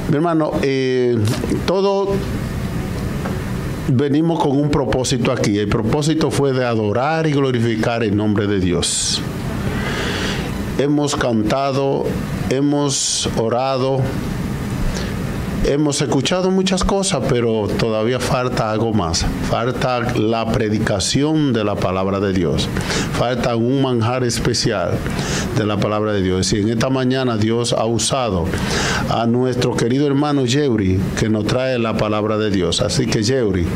Mi hermano, todo venimos con un propósito aquí. El propósito fue de adorar y glorificar el nombre de Dios. Hemos cantado, hemos orado, hemos escuchado muchas cosas, pero todavía falta algo más. Falta la predicación de la palabra de Dios. Falta un manjar especial de la palabra de Dios. Y en esta mañana Dios ha usado a nuestro querido hermano Yeuri, que nos trae la palabra de Dios. Así que Yeuri,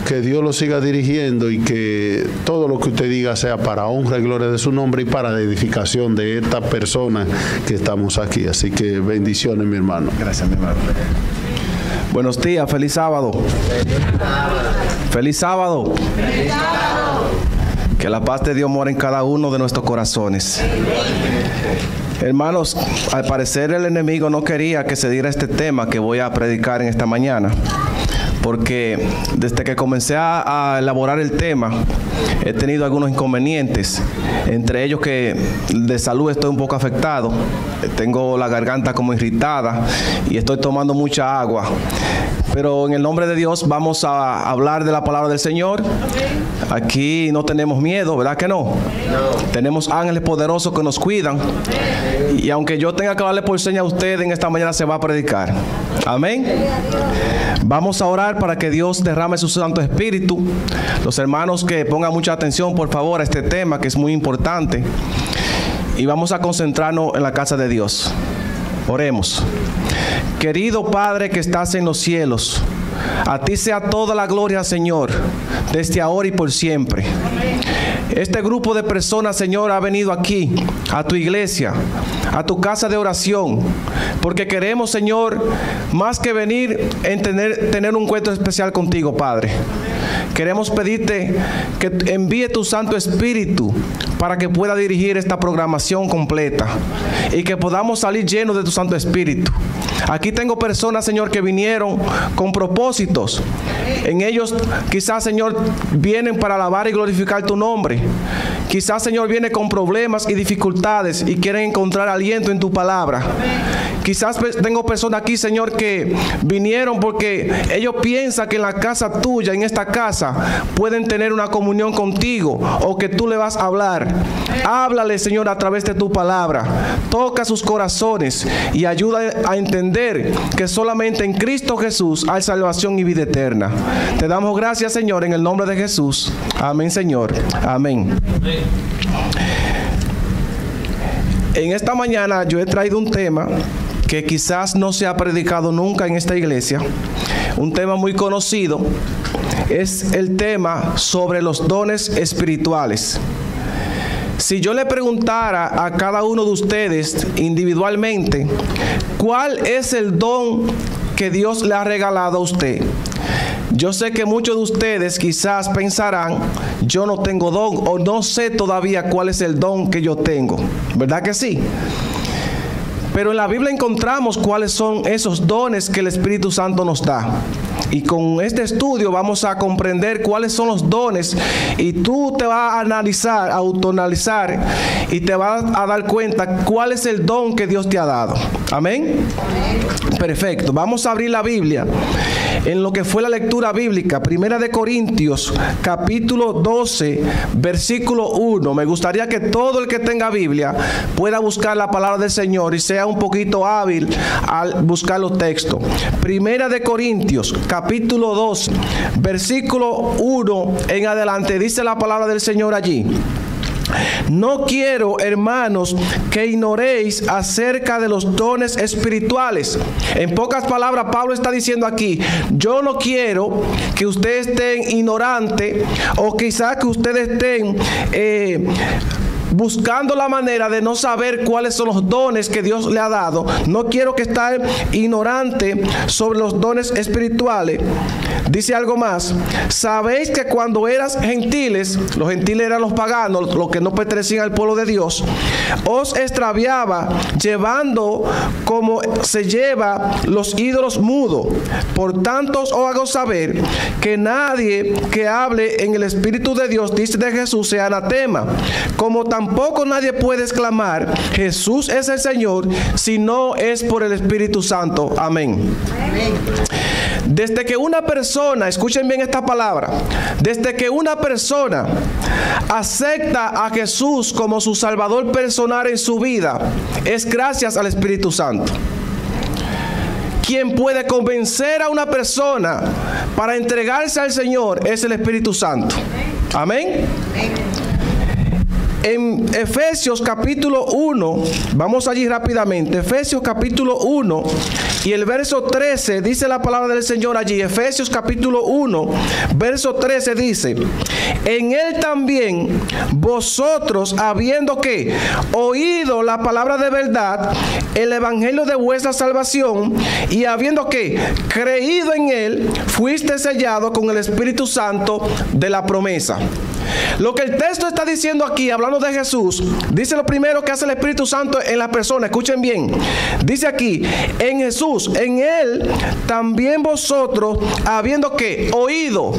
que Dios lo siga dirigiendo y que todo lo que usted diga sea para honra y gloria de su nombre y para la edificación de esta persona que estamos aquí. Así que bendiciones, mi hermano. Gracias, mi hermano. Buenos días, feliz sábado. Feliz sábado. Feliz sábado. Que la paz de Dios mora en cada uno de nuestros corazones. Hermanos, al parecer el enemigo no quería que se diera este tema que voy a predicar en esta mañana, porque desde que comencé a elaborar el tema he tenido algunos inconvenientes, entre ellos que de salud estoy un poco afectado, tengo la garganta como irritada y estoy tomando mucha agua. Pero en el nombre de Dios vamos a hablar de la palabra del Señor. Aquí no tenemos miedo, ¿verdad que no? No. Tenemos ángeles poderosos que nos cuidan. Y aunque yo tenga que darle por seña a usted, en esta mañana se va a predicar. Amén. Vamos a orar para que Dios derrame su Santo Espíritu. Los hermanos que pongan mucha atención, por favor, a este tema que es muy importante. Y vamos a concentrarnos en la casa de Dios. Oremos. Querido Padre que estás en los cielos, a ti sea toda la gloria, Señor, desde ahora y por siempre. Este grupo de personas, Señor, ha venido aquí, a tu iglesia, a tu casa de oración, porque queremos, Señor, más que venir en tener un encuentro especial contigo, Padre. Queremos pedirte que envíe tu Santo Espíritu para que pueda dirigir esta programación completa y que podamos salir llenos de tu Santo Espíritu. Aquí tengo personas, Señor, que vinieron con propósitos. En ellos quizás, Señor, vienen para alabar y glorificar tu nombre. Quizás, Señor, viene con problemas y dificultades y quieren encontrar aliento en tu palabra. Quizás tengo personas aquí, Señor, que vinieron porque ellos piensan que en la casa tuya, en esta casa, pueden tener una comunión contigo o que tú le vas a hablar. Háblale, Señor, a través de tu palabra. Toca sus corazones y ayuda a entender que solamente en Cristo Jesús hay salvación y vida eterna. Te damos gracias, Señor, en el nombre de Jesús. Amén, Señor. Amén. En esta mañana yo he traído un tema que quizás no se ha predicado nunca en esta iglesia, un tema muy conocido, es el tema sobre los dones espirituales. Si yo le preguntara a cada uno de ustedes individualmente, ¿cuál es el don que Dios le ha regalado a usted? Yo sé que muchos de ustedes quizás pensarán, yo no tengo don o no sé todavía cuál es el don que yo tengo, ¿verdad que sí? Pero en la Biblia encontramos cuáles son esos dones que el Espíritu Santo nos da. Y con este estudio vamos a comprender cuáles son los dones y tú te vas a analizar, a autoanalizar y te vas a dar cuenta cuál es el don que Dios te ha dado. ¿Amén? Perfecto. Vamos a abrir la Biblia en lo que fue la lectura bíblica, Primera de Corintios, capítulo 12, versículo 1. Me gustaría que todo el que tenga Biblia pueda buscar la palabra del Señor y sea un poquito hábil al buscar los textos. Primera de Corintios, capítulo 2, versículo 1 en adelante, dice la palabra del Señor allí. No quiero, hermanos, que ignoréis acerca de los dones espirituales. En pocas palabras, Pablo está diciendo aquí, yo no quiero que ustedes estén ignorantes o quizás que ustedes estén buscando la manera de no saber cuáles son los dones que Dios le ha dado. No quiero que estén ignorantes sobre los dones espirituales. Dice algo más. Sabéis que cuando eras gentiles, los gentiles eran los paganos, los que no pertenecían al pueblo de Dios, os extraviaba llevando como se lleva los ídolos mudos. Por tanto os hago saber que nadie que hable en el Espíritu de Dios, dice de Jesús, sea anatema, como tampoco tampoco nadie puede exclamar, Jesús es el Señor, si no es por el Espíritu Santo. Amén. Desde que una persona, escuchen bien esta palabra, desde que una persona acepta a Jesús como su Salvador personal en su vida, es gracias al Espíritu Santo. Quien puede convencer a una persona para entregarse al Señor es el Espíritu Santo. Amén. En Efesios capítulo 1, vamos allí rápidamente, Efesios capítulo 1 y el verso 13, dice la palabra del Señor allí, Efesios capítulo 1, verso 13 dice, en él también vosotros, habiendo que oído la palabra de verdad, el evangelio de vuestra salvación, y habiendo que creído en él, fuiste sellado con el Espíritu Santo de la promesa. Lo que el texto está diciendo aquí, hablando de Jesús, dice lo primero que hace el Espíritu Santo en la persona. Escuchen bien, dice aquí, en Jesús, en él también vosotros, habiendo que oído.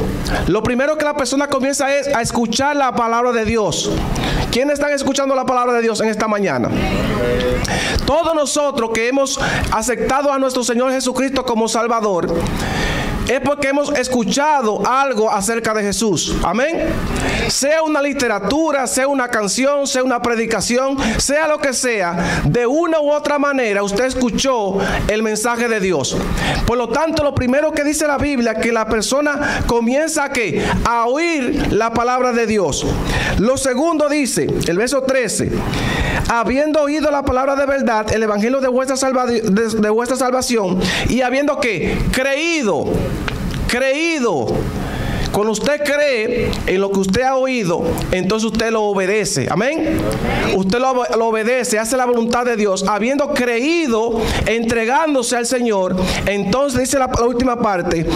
Lo primero que la persona comienza es a escuchar la palabra de Dios. ¿Quiénes están escuchando la palabra de Dios en esta mañana? Todos nosotros que hemos aceptado a nuestro Señor Jesucristo como Salvador, es porque hemos escuchado algo acerca de Jesús. Amén. Sea una literatura, sea una canción, sea una predicación, sea lo que sea, de una u otra manera usted escuchó el mensaje de Dios. Por lo tanto, lo primero que dice la Biblia, que la persona comienza a oír la palabra de Dios. Lo segundo dice, el verso 13, habiendo oído la palabra de verdad, el evangelio de vuestra salvación, y habiendo creído. Cuando usted cree en lo que usted ha oído, entonces usted lo obedece. Amén. Usted lo obedece, hace la voluntad de Dios. Habiendo creído, entregándose al Señor, entonces dice la última parte,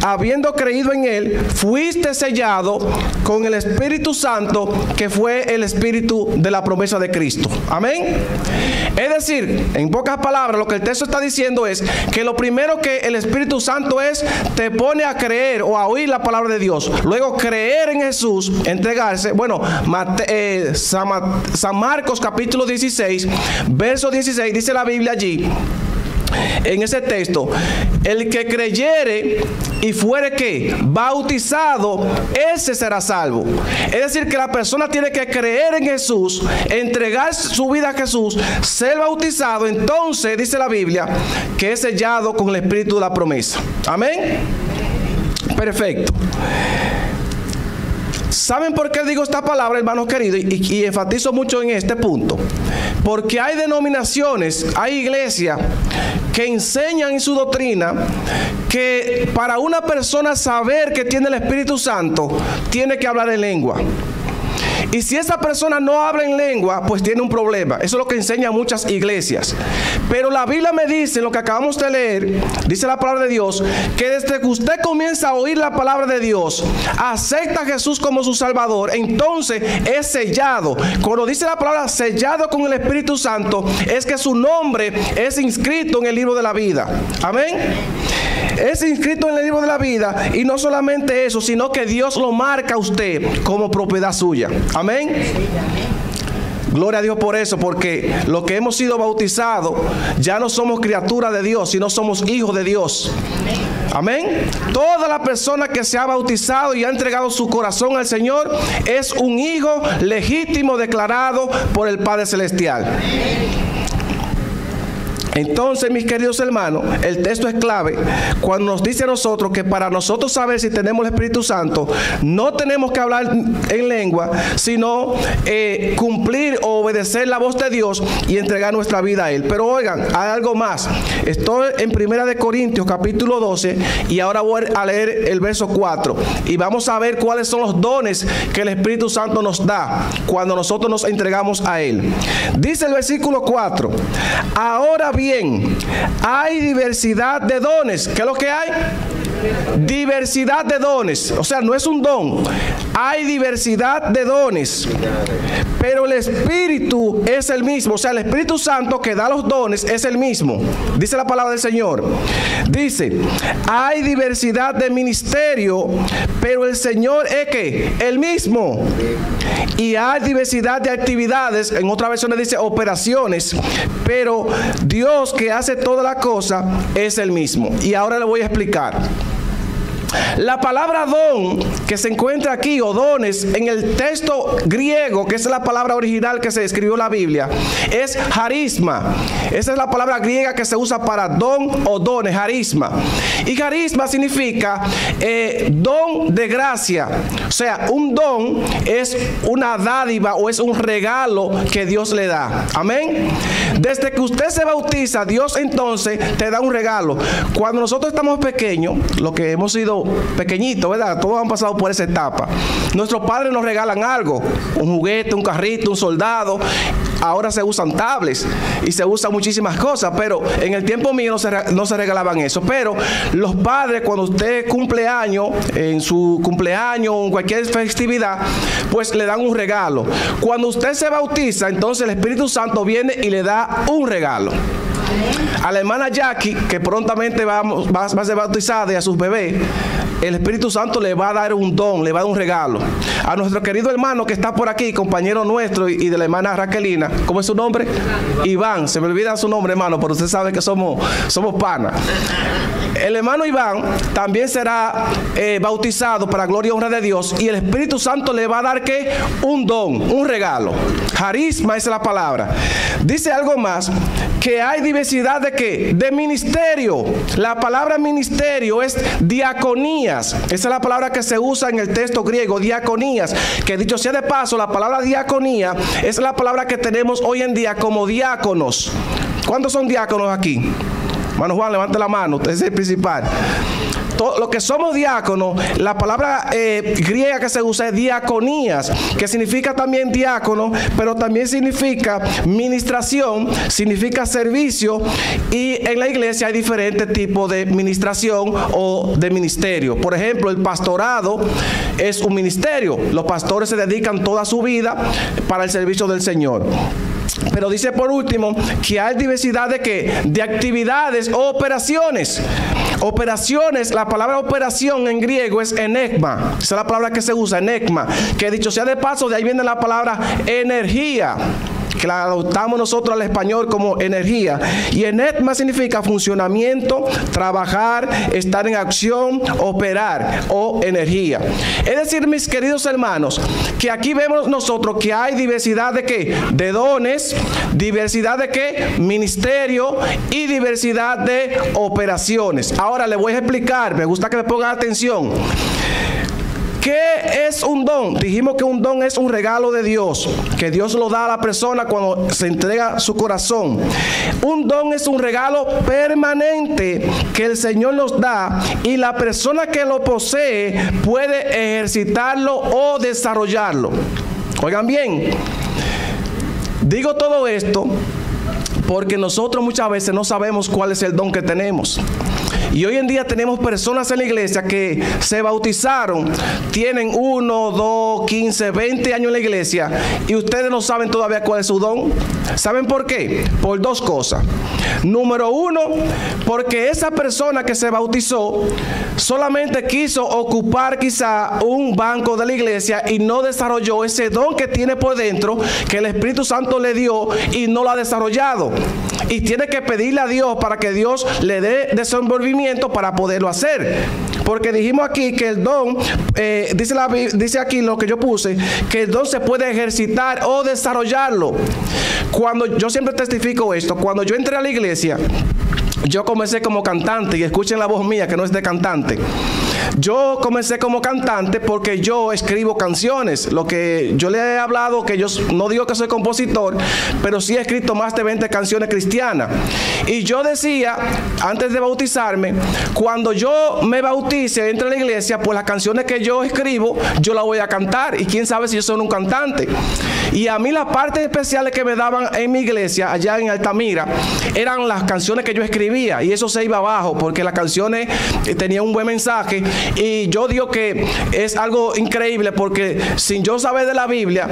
habiendo creído en él, fuiste sellado con el Espíritu Santo, que fue el Espíritu de la promesa de Cristo. Amén. Es decir, en pocas palabras, lo que el texto está diciendo es que lo primero que el Espíritu Santo te pone a creer o a oír la palabra de Dios. Luego creer en Jesús, entregarse. Bueno, San Marcos capítulo 16, verso 16, dice la Biblia allí, en ese texto, el que creyere y fuere bautizado, ese será salvo. Es decir, que la persona tiene que creer en Jesús, entregar su vida a Jesús, ser bautizado. Entonces dice la Biblia que es sellado con el Espíritu de la promesa. Amén. Perfecto. ¿Saben por qué digo esta palabra, hermanos queridos? Y enfatizo mucho en este punto. Porque hay denominaciones, hay iglesias que enseñan en su doctrina que para una persona saber que tiene el Espíritu Santo, tiene que hablar en lengua. Y si esa persona no habla en lengua, pues tiene un problema. Eso es lo que enseñan muchas iglesias. Pero la Biblia me dice, lo que acabamos de leer, dice la palabra de Dios, que desde que usted comienza a oír la palabra de Dios, acepta a Jesús como su Salvador, entonces es sellado. Cuando dice la palabra sellado con el Espíritu Santo, es que su nombre es inscrito en el libro de la vida. Amén. Es inscrito en el libro de la vida, y no solamente eso, sino que Dios lo marca a usted como propiedad suya. Amén. Gloria a Dios por eso, porque los que hemos sido bautizados ya no somos criaturas de Dios, sino somos hijos de Dios. Amén. Toda la persona que se ha bautizado y ha entregado su corazón al Señor es un hijo legítimo declarado por el Padre Celestial. Entonces, mis queridos hermanos, el texto es clave cuando nos dice a nosotros que para nosotros saber si tenemos el Espíritu Santo, no tenemos que hablar en lengua, sino cumplir o obedecer la voz de Dios y entregar nuestra vida a Él. Pero oigan, hay algo más. Estoy en 1 Corintios capítulo 12 y ahora voy a leer el verso 4 y vamos a ver cuáles son los dones que el Espíritu Santo nos da cuando nosotros nos entregamos a Él. Dice el versículo 4: ahora bien, bien, hay diversidad de dones. ¿Qué es lo que hay? Diversidad de dones. O sea, no es un don. Hay diversidad de dones. Pero el Espíritu es el mismo. O sea, el Espíritu Santo que da los dones es el mismo. Dice la palabra del Señor. Dice, hay diversidad de ministerio, pero el Señor es ¿qué? El mismo. Y hay diversidad de actividades. En otras versiones dice operaciones. Pero Dios que hace toda la cosa es el mismo. Y ahora le voy a explicar. La palabra don que se encuentra aquí, o dones, en el texto griego, que es la palabra original que se escribió en la Biblia, es harisma. Esa es la palabra griega que se usa para don o dones, harisma. Y harisma significa don de gracia. O sea, un don es una dádiva o es un regalo que Dios le da. Amén. Desde que usted se bautiza, Dios entonces te da un regalo. Cuando nosotros estamos pequeños, lo que hemos sido pequeñitos, ¿verdad? Todos han pasado por esa etapa. Nuestros padres nos regalan algo, un juguete, un carrito, un soldado. Ahora se usan tablets y se usan muchísimas cosas, pero en el tiempo mío no se regalaban eso. Pero los padres, cuando usted cumple años, en su cumpleaños o en cualquier festividad, pues le dan un regalo. Cuando usted se bautiza, entonces el Espíritu Santo viene y le da un regalo. A la hermana Jackie, que prontamente va a ser bautizada, y a sus bebés, el Espíritu Santo le va a dar un don, le va a dar un regalo. A nuestro querido hermano que está por aquí, compañero nuestro y de la hermana Raquelina, ¿cómo es su nombre? Iván. Se me olvida su nombre, hermano, pero usted sabe que somos panas. El hermano Iván también será bautizado para gloria y honra de Dios, y el Espíritu Santo le va a dar ¿qué? Un don, un regalo. Harisma es la palabra. Dice algo más, que hay diversidad de ¿qué? De ministerio. La palabra ministerio es diaconías. Esa es la palabra que se usa en el texto griego, diaconías. Que dicho sea de paso, la palabra diaconía es la palabra que tenemos hoy en día como diáconos. ¿Cuántos son diáconos aquí? Hermano Juan, levante la mano, usted es el principal. Lo que somos diáconos, la palabra griega que se usa es diaconías, que significa también diácono, pero también significa ministración, significa servicio, y en la iglesia hay diferentes tipos de ministración o de ministerio. Por ejemplo, el pastorado es un ministerio. Los pastores se dedican toda su vida para el servicio del Señor. Pero dice por último que hay diversidad de ¿qué? De actividades o operaciones. Operaciones, la palabra operación en griego es enigma. Esa es la palabra que se usa, enigma. Que dicho sea de paso, de ahí viene la palabra energía, que la adoptamos nosotros al español como energía. Y enigma significa funcionamiento, trabajar, estar en acción, operar o energía. Es decir, mis queridos hermanos, que aquí vemos nosotros que hay diversidad de ¿qué? De dones, diversidad de ¿qué? Ministerio y diversidad de operaciones. Ahora le voy a explicar, me gusta que me pongan atención. ¿Qué es un don? Dijimos que un don es un regalo de Dios, que Dios lo da a la persona cuando se entrega su corazón. Un don es un regalo permanente que el Señor nos da, y la persona que lo posee puede ejercitarlo o desarrollarlo. Oigan bien, digo todo esto porque nosotros muchas veces no sabemos cuál es el don que tenemos. Y hoy en día tenemos personas en la iglesia que se bautizaron, tienen 1, 2, 15, 20 años en la iglesia, y ustedes no saben todavía cuál es su don. ¿Saben por qué? Por dos cosas. Número uno, porque esa persona que se bautizó solamente quiso ocupar quizá un banco de la iglesia y no desarrolló ese don que tiene por dentro, que el Espíritu Santo le dio, y no lo ha desarrollado. Y tiene que pedirle a Dios para que Dios le dé desenvolvimiento para poderlo hacer. Porque dijimos aquí que el don, dice aquí lo que yo puse, que el don se puede ejercitar o desarrollarlo. Cuando yo siempre testifico esto, cuando yo entré a la iglesia, yo comencé como cantante, y escuchen la voz mía que no es de cantante. yo comencé como cantante porque yo escribo canciones. Lo que yo le he hablado, que yo no digo que soy compositor, pero sí he escrito más de 20 canciones cristianas. Y yo decía, antes de bautizarme, cuando yo me bautice, entre a la iglesia, pues las canciones que yo escribo, yo las voy a cantar. Y quién sabe si yo soy un cantante. Y a mí las partes especiales que me daban en mi iglesia, allá en Altamira, eran las canciones que yo escribía. Y eso se iba abajo, porque las canciones tenían un buen mensaje. Y yo digo que es algo increíble, porque sin yo saber de la Biblia,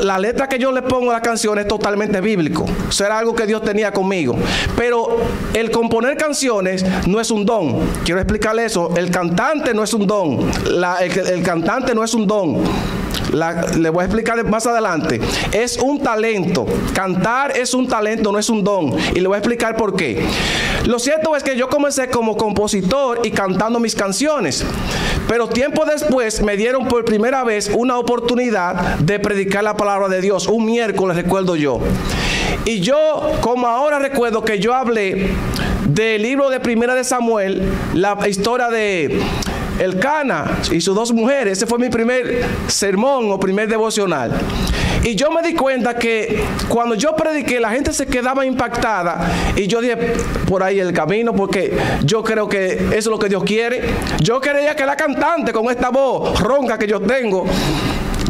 la letra que yo le pongo a la canción es totalmente bíblico. Eso era algo que Dios tenía conmigo. Pero el componer canciones no es un don. Quiero explicarle eso. El cantante no es un don. El cantante no es un don. Le voy a explicar más adelante. Es un talento. Cantar es un talento, no es un don. Y le voy a explicar por qué. Lo cierto es que yo comencé como compositor y cantando mis canciones. Pero tiempo después me dieron por primera vez una oportunidad de predicar la palabra de Dios. Un miércoles, recuerdo yo. Y yo, como ahora recuerdo que yo hablé del libro de Primera de Samuel, la historia de Elcana y sus 2 mujeres. Ese fue mi primer sermón o primer devocional. Y yo me di cuenta que cuando yo prediqué, la gente se quedaba impactada. Y yo dije, por ahí el camino, porque yo creo que eso es lo que Dios quiere. Yo creía que era cantante con esta voz ronca que yo tengo.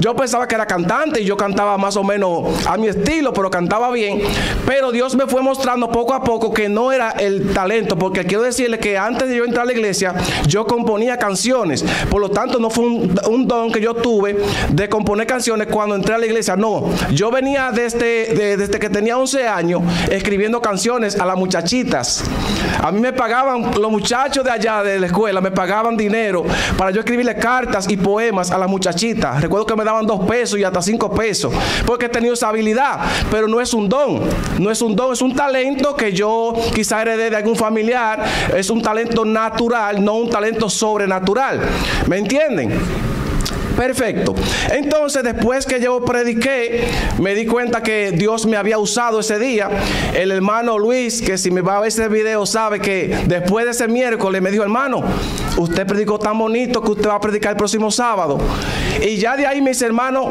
Yo pensaba que era cantante y yo cantaba más o menos a mi estilo, pero cantaba bien. Pero Dios me fue mostrando poco a poco que no era el talento, porque quiero decirle que antes de yo entrar a la iglesia, yo componía canciones. Por lo tanto, no fue un don que yo tuve de componer canciones cuando entré a la iglesia. No, yo venía desde que tenía 11 años escribiendo canciones a las muchachitas. A mí me pagaban, los muchachos de allá de la escuela, me pagaban dinero para yo escribirle cartas y poemas a las muchachitas. Recuerdo que me daban 2 pesos y hasta 5 pesos, porque he tenido esa habilidad, pero no es un don. No es un don, es un talento que yo quizá heredé de algún familiar. Es un talento natural, no un talento sobrenatural. ¿Me entienden? Perfecto. Entonces, después que yo prediqué, me di cuenta que Dios me había usado ese día. El hermano Luis, que si me va a ver ese video, sabe que después de ese miércoles me dijo: hermano, usted predicó tan bonito que usted va a predicar el próximo sábado. Y ya de ahí, mis hermanos,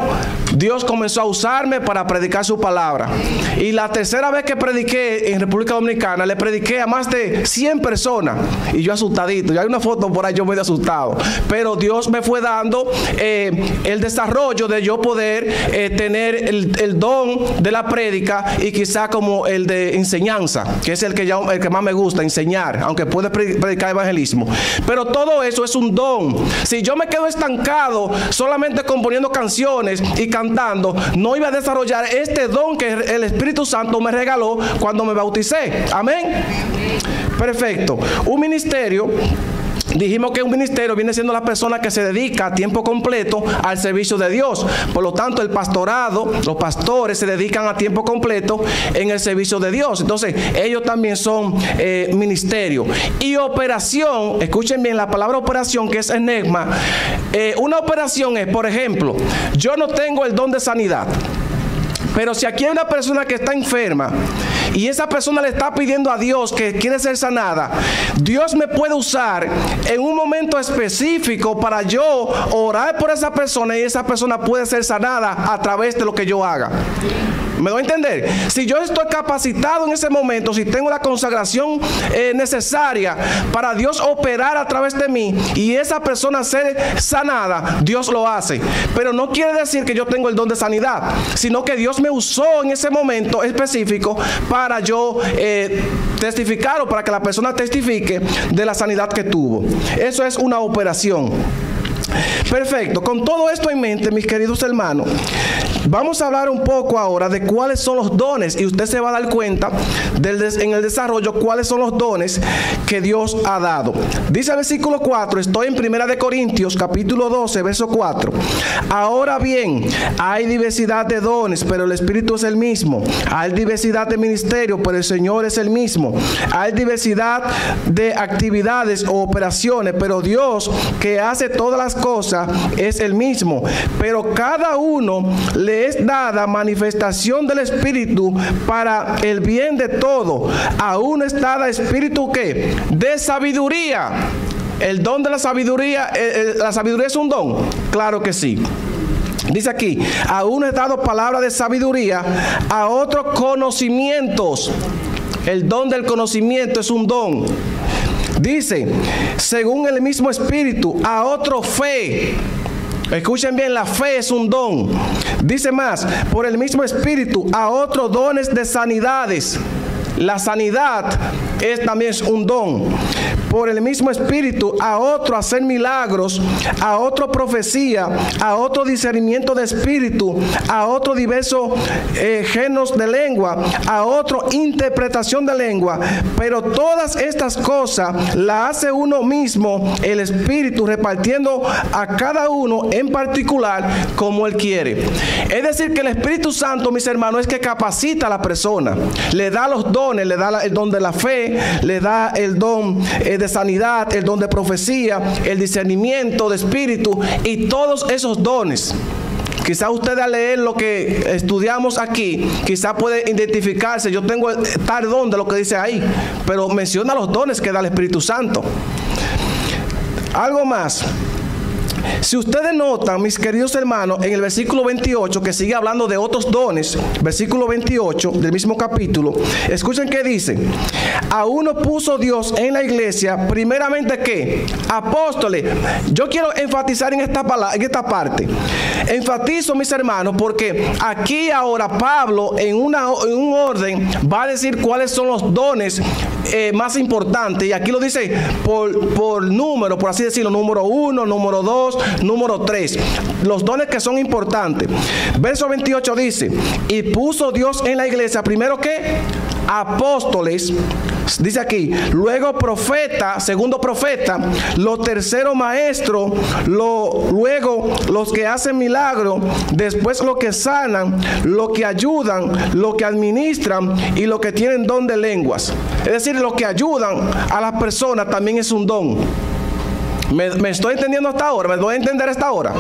Dios comenzó a usarme para predicar su palabra. Y la tercera vez que prediqué en República Dominicana, le prediqué a más de 100 personas. Y yo asustadito. Ya hay una foto por ahí, yo medio asustado. Pero Dios me fue dando el desarrollo de yo poder tener el don de la prédica, y quizá como el de enseñanza, que es el que más me gusta, enseñar, aunque puede predicar evangelismo. Pero todo eso es un don. Si yo me quedo estancado solamente componiendo canciones y cantando, no iba a desarrollar este don que el Espíritu Santo me regaló cuando me bauticé. Amén. Perfecto. Un ministerio, dijimos que un ministerio viene siendo la persona que se dedica a tiempo completo al servicio de Dios. Por lo tanto, el pastorado, los pastores se dedican a tiempo completo en el servicio de Dios. Entonces, ellos también son ministerio. Y operación, escuchen bien la palabra operación, que es enigma. Una operación es, por ejemplo, yo no tengo el don de sanidad, pero si aquí hay una persona que está enferma y esa persona le está pidiendo a Dios que quiere ser sanada, Dios me puede usar en un momento específico para yo orar por esa persona, y esa persona puede ser sanada a través de lo que yo haga. ¿Me doy a entender? Si yo estoy capacitado en ese momento, si tengo la consagración necesaria para Dios operar a través de mí y esa persona ser sanada, Dios lo hace. Pero no quiere decir que yo tengo el don de sanidad, sino que Dios me usó en ese momento específico para yo testificar, o para que la persona testifique de la sanidad que tuvo. Eso es una operación. Perfecto. Con todo esto en mente, mis queridos hermanos, vamos a hablar un poco ahora de cuáles son los dones, y usted se va a dar cuenta en el desarrollo cuáles son los dones que Dios ha dado. Dice el versículo 4, estoy en 1 de Corintios, capítulo 12, verso 4. Ahora bien, hay diversidad de dones, pero el Espíritu es el mismo. Hay diversidad de ministerios, pero el Señor es el mismo. Hay diversidad de actividades o operaciones, pero Dios, que hace todas las cosas, es el mismo. Pero cada uno le es dada manifestación del Espíritu para el bien de todo. A uno es dada espíritu, ¿qué? De sabiduría. ¿El don de la sabiduría es un don? Claro que sí. Dice aquí, a uno es dado palabra de sabiduría, a otros conocimientos. El don del conocimiento es un don. Dice, según el mismo Espíritu, a otro fe. Escuchen bien, la fe es un don. Dice más, por el mismo Espíritu, a otros dones de sanidades. La sanidad también es un don. Por el mismo Espíritu, a otro hacer milagros, a otro profecía, a otro discernimiento de espíritu, a otro diversos géneros de lengua, a otro interpretación de lengua. Pero todas estas cosas las hace uno mismo, el Espíritu, repartiendo a cada uno en particular como Él quiere. Es decir, que el Espíritu Santo, mis hermanos, es que capacita a la persona, le da los dones, le da el don de la fe, le da el don de sanidad, el don de profecía, el discernimiento de espíritu y todos esos dones. Quizá usted al leer lo que estudiamos aquí, quizá puede identificarse, yo tengo tal don de lo que dice ahí, pero menciona los dones que da el Espíritu Santo. Algo más. Si ustedes notan, mis queridos hermanos, en el versículo 28, que sigue hablando de otros dones, versículo 28 del mismo capítulo, escuchen qué dice. A uno puso Dios en la iglesia, primeramente ¿qué? Apóstoles. Yo quiero enfatizar en esta parte. Enfatizo, mis hermanos, porque aquí ahora Pablo, en un orden, va a decir cuáles son los dones más importantes. Y aquí lo dice por número, por así decirlo, número 1, número 2, número 3, los dones que son importantes. Verso 28 dice, y puso Dios en la iglesia, primero ¿qué? Apóstoles, dice aquí, luego profeta, segundo profeta, los terceros maestros, luego los que hacen milagros, después los que sanan, los que ayudan, los que administran y los que tienen don de lenguas. Es decir, los que ayudan a las personas también es un don. ¿Me estoy entendiendo hasta ahora? ¿Me voy a entender hasta ahora?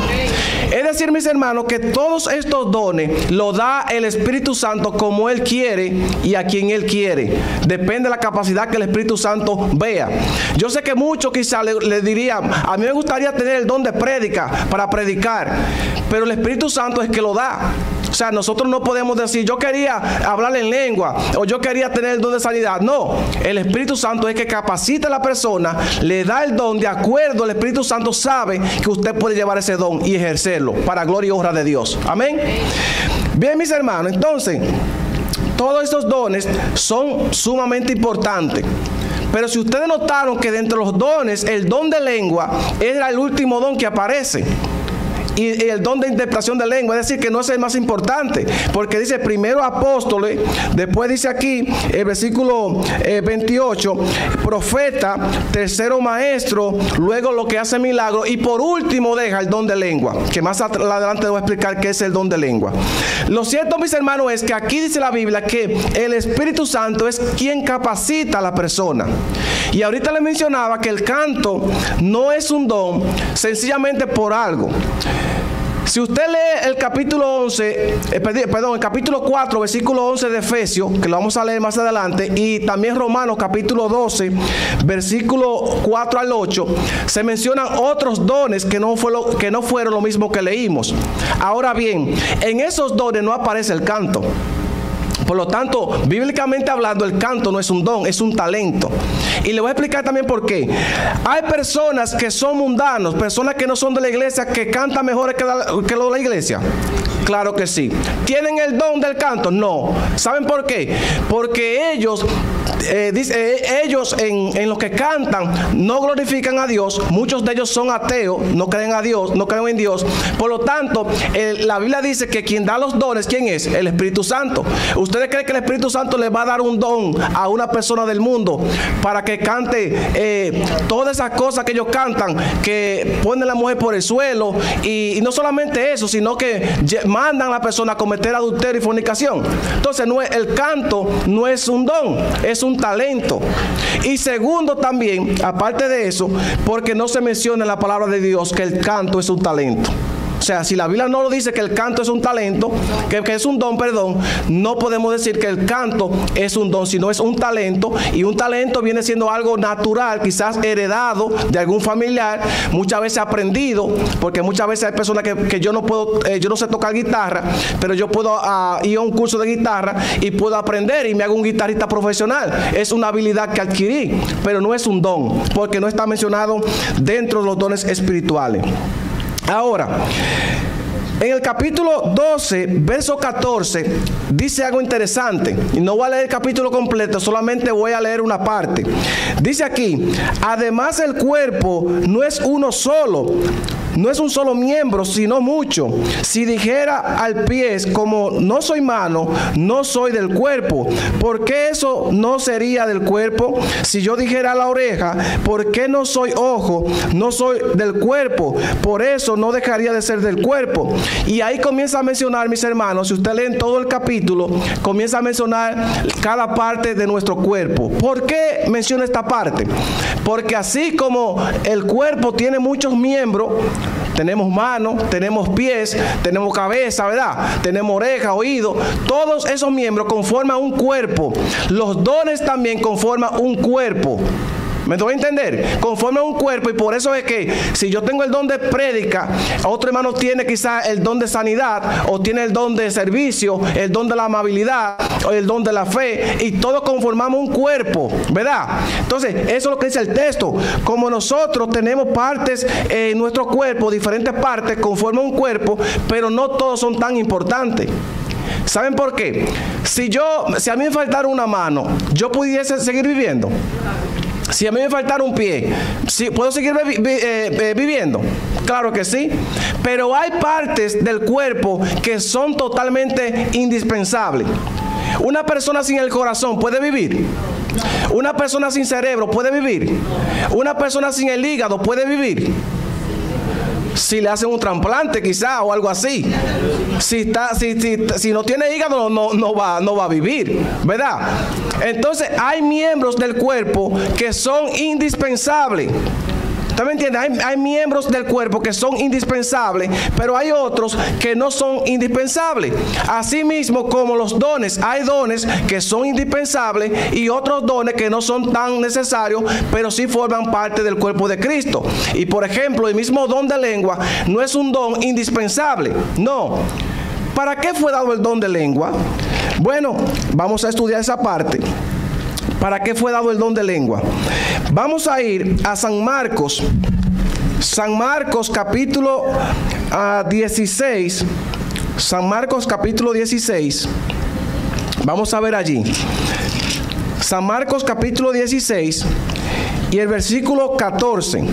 Es decir, mis hermanos, que todos estos dones los da el Espíritu Santo como Él quiere y a quien Él quiere. Depende de la capacidad que el Espíritu Santo vea. Yo sé que muchos quizás le dirían, a mí me gustaría tener el don de prédica para predicar, pero el Espíritu Santo es que lo da. O sea, nosotros no podemos decir, yo quería hablar en lengua o yo quería tener el don de sanidad. No, el Espíritu Santo es que capacita a la persona, le da el don de acuerdo. El Espíritu Santo sabe que usted puede llevar ese don y ejercerlo para gloria y honra de Dios. Amén. Bien, mis hermanos, entonces, todos estos dones son sumamente importantes. Pero si ustedes notaron que dentro de los dones, el don de lengua era el último don que aparece. Y el don de interpretación de lengua, es decir, que no es el más importante, porque dice primero apóstoles, después dice aquí, el versículo 28, profeta, tercero maestro, luego lo que hace milagros, y por último deja el don de lengua, que más adelante voy a explicar qué es el don de lengua. Lo cierto, mis hermanos, es que aquí dice la Biblia que el Espíritu Santo es quien capacita a la persona. Y ahorita les mencionaba que el canto no es un don sencillamente por algo. Si usted lee el capítulo 11, el capítulo 4, versículo 11 de Efesios, que lo vamos a leer más adelante, y también Romanos capítulo 12, versículo 4 al 8, se mencionan otros dones que no fueron lo mismo que leímos. Ahora bien, en esos dones no aparece el canto. Por lo tanto, bíblicamente hablando, el canto no es un don, es un talento. Y le voy a explicar también por qué. Hay personas que son mundanos, personas que no son de la iglesia, que cantan mejor que lo de la iglesia. Claro que sí. ¿Tienen el don del canto? No. ¿Saben por qué? Porque ellos en lo que cantan no glorifican a Dios. Muchos de ellos son ateos, no creen a Dios, no creen en Dios. Por lo tanto, la Biblia dice que quien da los dones, ¿quién es? El Espíritu Santo. ¿Ustedes creen que el Espíritu Santo le va a dar un don a una persona del mundo para que cante todas esas cosas que ellos cantan, que ponen a la mujer por el suelo? Y no solamente eso, sino que mandan a la persona a cometer adulterio y fornicación. Entonces, el canto no es un don, es un talento. Y segundo también, aparte de eso, porque no se menciona en la palabra de Dios que el canto es un talento. sea, si la Biblia no lo dice que el canto es un talento, que es un don, perdón, no podemos decir que el canto es un don, sino es un talento, y un talento viene siendo algo natural, quizás heredado de algún familiar, muchas veces aprendido, porque muchas veces hay personas que yo no puedo, yo no sé tocar guitarra, pero yo puedo ir a un curso de guitarra y puedo aprender y me hago un guitarrista profesional. Es una habilidad que adquirí, pero no es un don, porque no está mencionado dentro de los dones espirituales. Ahora, en el capítulo 12, verso 14, dice algo interesante. Y no voy a leer el capítulo completo, solamente voy a leer una parte. Dice aquí: además el cuerpo no es uno solo, no es un solo miembro, sino mucho. Si dijera al pie, como no soy mano, no soy del cuerpo, ¿por qué eso no sería del cuerpo? Si yo dijera a la oreja, ¿por qué no soy ojo? No soy del cuerpo, por eso no dejaría de ser del cuerpo. Y ahí comienza a mencionar, mis hermanos, si usted lee en todo el capítulo, comienza a mencionar cada parte de nuestro cuerpo. ¿Por qué menciona esta parte? Porque así como el cuerpo tiene muchos miembros, tenemos manos, tenemos pies, tenemos cabeza, ¿verdad? Tenemos oreja, oído. Todos esos miembros conforman un cuerpo. Los dones también conforman un cuerpo. ¿Me doy a entender? Conforman un cuerpo, y por eso es que si yo tengo el don de prédica, otro hermano tiene quizás el don de sanidad, o tiene el don de servicio, el don de la amabilidad, o el don de la fe, y todos conformamos un cuerpo, ¿verdad? Entonces, eso es lo que dice el texto. Como nosotros tenemos partes en nuestro cuerpo, diferentes partes conforman un cuerpo, pero no todos son tan importantes. ¿Saben por qué? Si a mí me faltara una mano, ¿yo pudiese seguir viviendo? Si a mí me faltara un pie, ¿sí puedo seguir viviendo? Claro que sí. Pero hay partes del cuerpo que son totalmente indispensables. Una persona sin el corazón puede vivir. Una persona sin cerebro puede vivir. Una persona sin el hígado puede vivir. Si le hacen un trasplante quizá o algo así. Si no tiene hígado no va a vivir, ¿verdad? Entonces hay miembros del cuerpo que son indispensables. ¿Usted me entiende? Hay miembros del cuerpo que son indispensables, pero hay otros que no son indispensables. Asimismo, como los dones, hay dones que son indispensables y otros dones que no son tan necesarios, pero sí forman parte del cuerpo de Cristo. Y por ejemplo, el mismo don de lengua no es un don indispensable, no. ¿Para qué fue dado el don de lengua? Bueno, vamos a estudiar esa parte. ¿Para qué fue dado el don de lengua? Vamos a ir a San Marcos. San Marcos capítulo 16. San Marcos capítulo 16. Vamos a ver allí. San Marcos capítulo 16 y el versículo 14.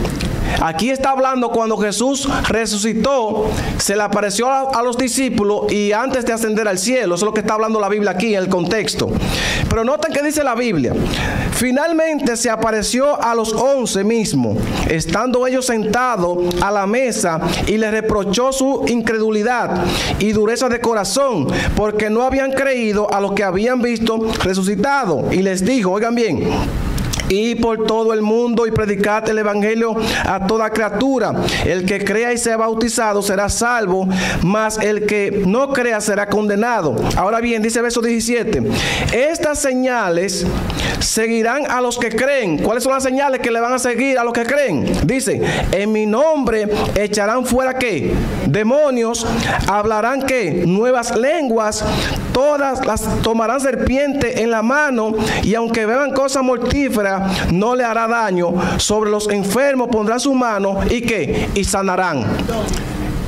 Aquí está hablando cuando Jesús resucitó, se le apareció a los discípulos y antes de ascender al cielo. Eso es lo que está hablando la Biblia aquí en el contexto. Pero noten que dice la Biblia: finalmente se apareció a los 11 mismos, estando ellos sentados a la mesa, y les reprochó su incredulidad y dureza de corazón, porque no habían creído a lo que habían visto resucitado. Y les dijo, oigan bien: y por todo el mundo y predicad el evangelio a toda criatura. El que crea y sea bautizado será salvo, mas el que no crea será condenado. Ahora bien, dice el verso 17: estas señales seguirán a los que creen. ¿Cuáles son las señales que le van a seguir a los que creen? Dice: en mi nombre echarán fuera ¿qué? Demonios, hablarán ¿qué? Nuevas lenguas, todas las tomarán serpiente en la mano, y aunque beban cosas mortíferas no le hará daño. Sobre los enfermos pondrán su mano y ¿qué? Y sanarán.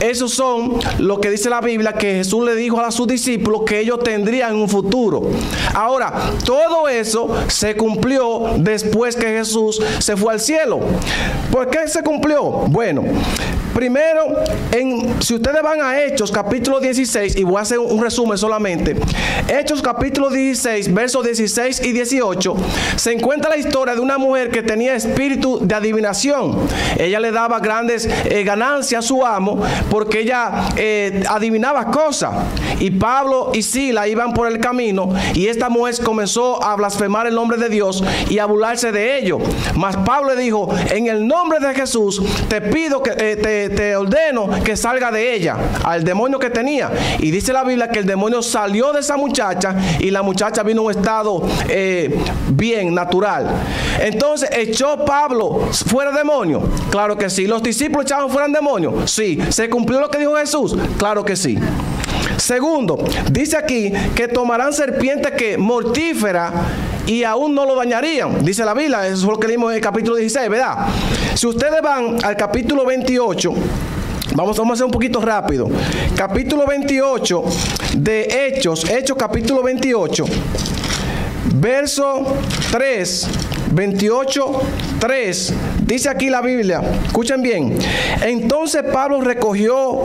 Esos son lo que dice la Biblia que Jesús le dijo a sus discípulos que ellos tendrían en un futuro. Ahora, todo eso se cumplió después que Jesús se fue al cielo. ¿Por qué se cumplió? Bueno, primero, si ustedes van a Hechos capítulo 16, y voy a hacer un resumen solamente. Hechos capítulo 16, versos 16 y 18, se encuentra la historia de una mujer que tenía espíritu de adivinación. Ella le daba grandes ganancias a su amo, porque ella adivinaba cosas. Y Pablo y Silas iban por el camino y esta mujer comenzó a blasfemar el nombre de Dios y a burlarse de ellos. Mas Pablo le dijo: en el nombre de Jesús te pido que te ordeno que salga de ella, al demonio que tenía. Y dice la Biblia que el demonio salió de esa muchacha y la muchacha vino en un estado bien, natural. Entonces, ¿echó Pablo fuera demonio? Claro que sí. ¿Los discípulos echaron fuera demonio? Sí. ¿Se cumplió lo que dijo Jesús? Claro que sí. Segundo, dice aquí que tomarán serpientes que mortíferas y aún no lo dañarían. Dice la Biblia, eso es lo que leímos en el capítulo 16, ¿verdad? Si ustedes van al capítulo 28, vamos a hacer un poquito rápido. Capítulo 28 de Hechos capítulo 28, verso 3, 28, 3. Dice aquí la Biblia, escuchen bien. Entonces Pablo recogió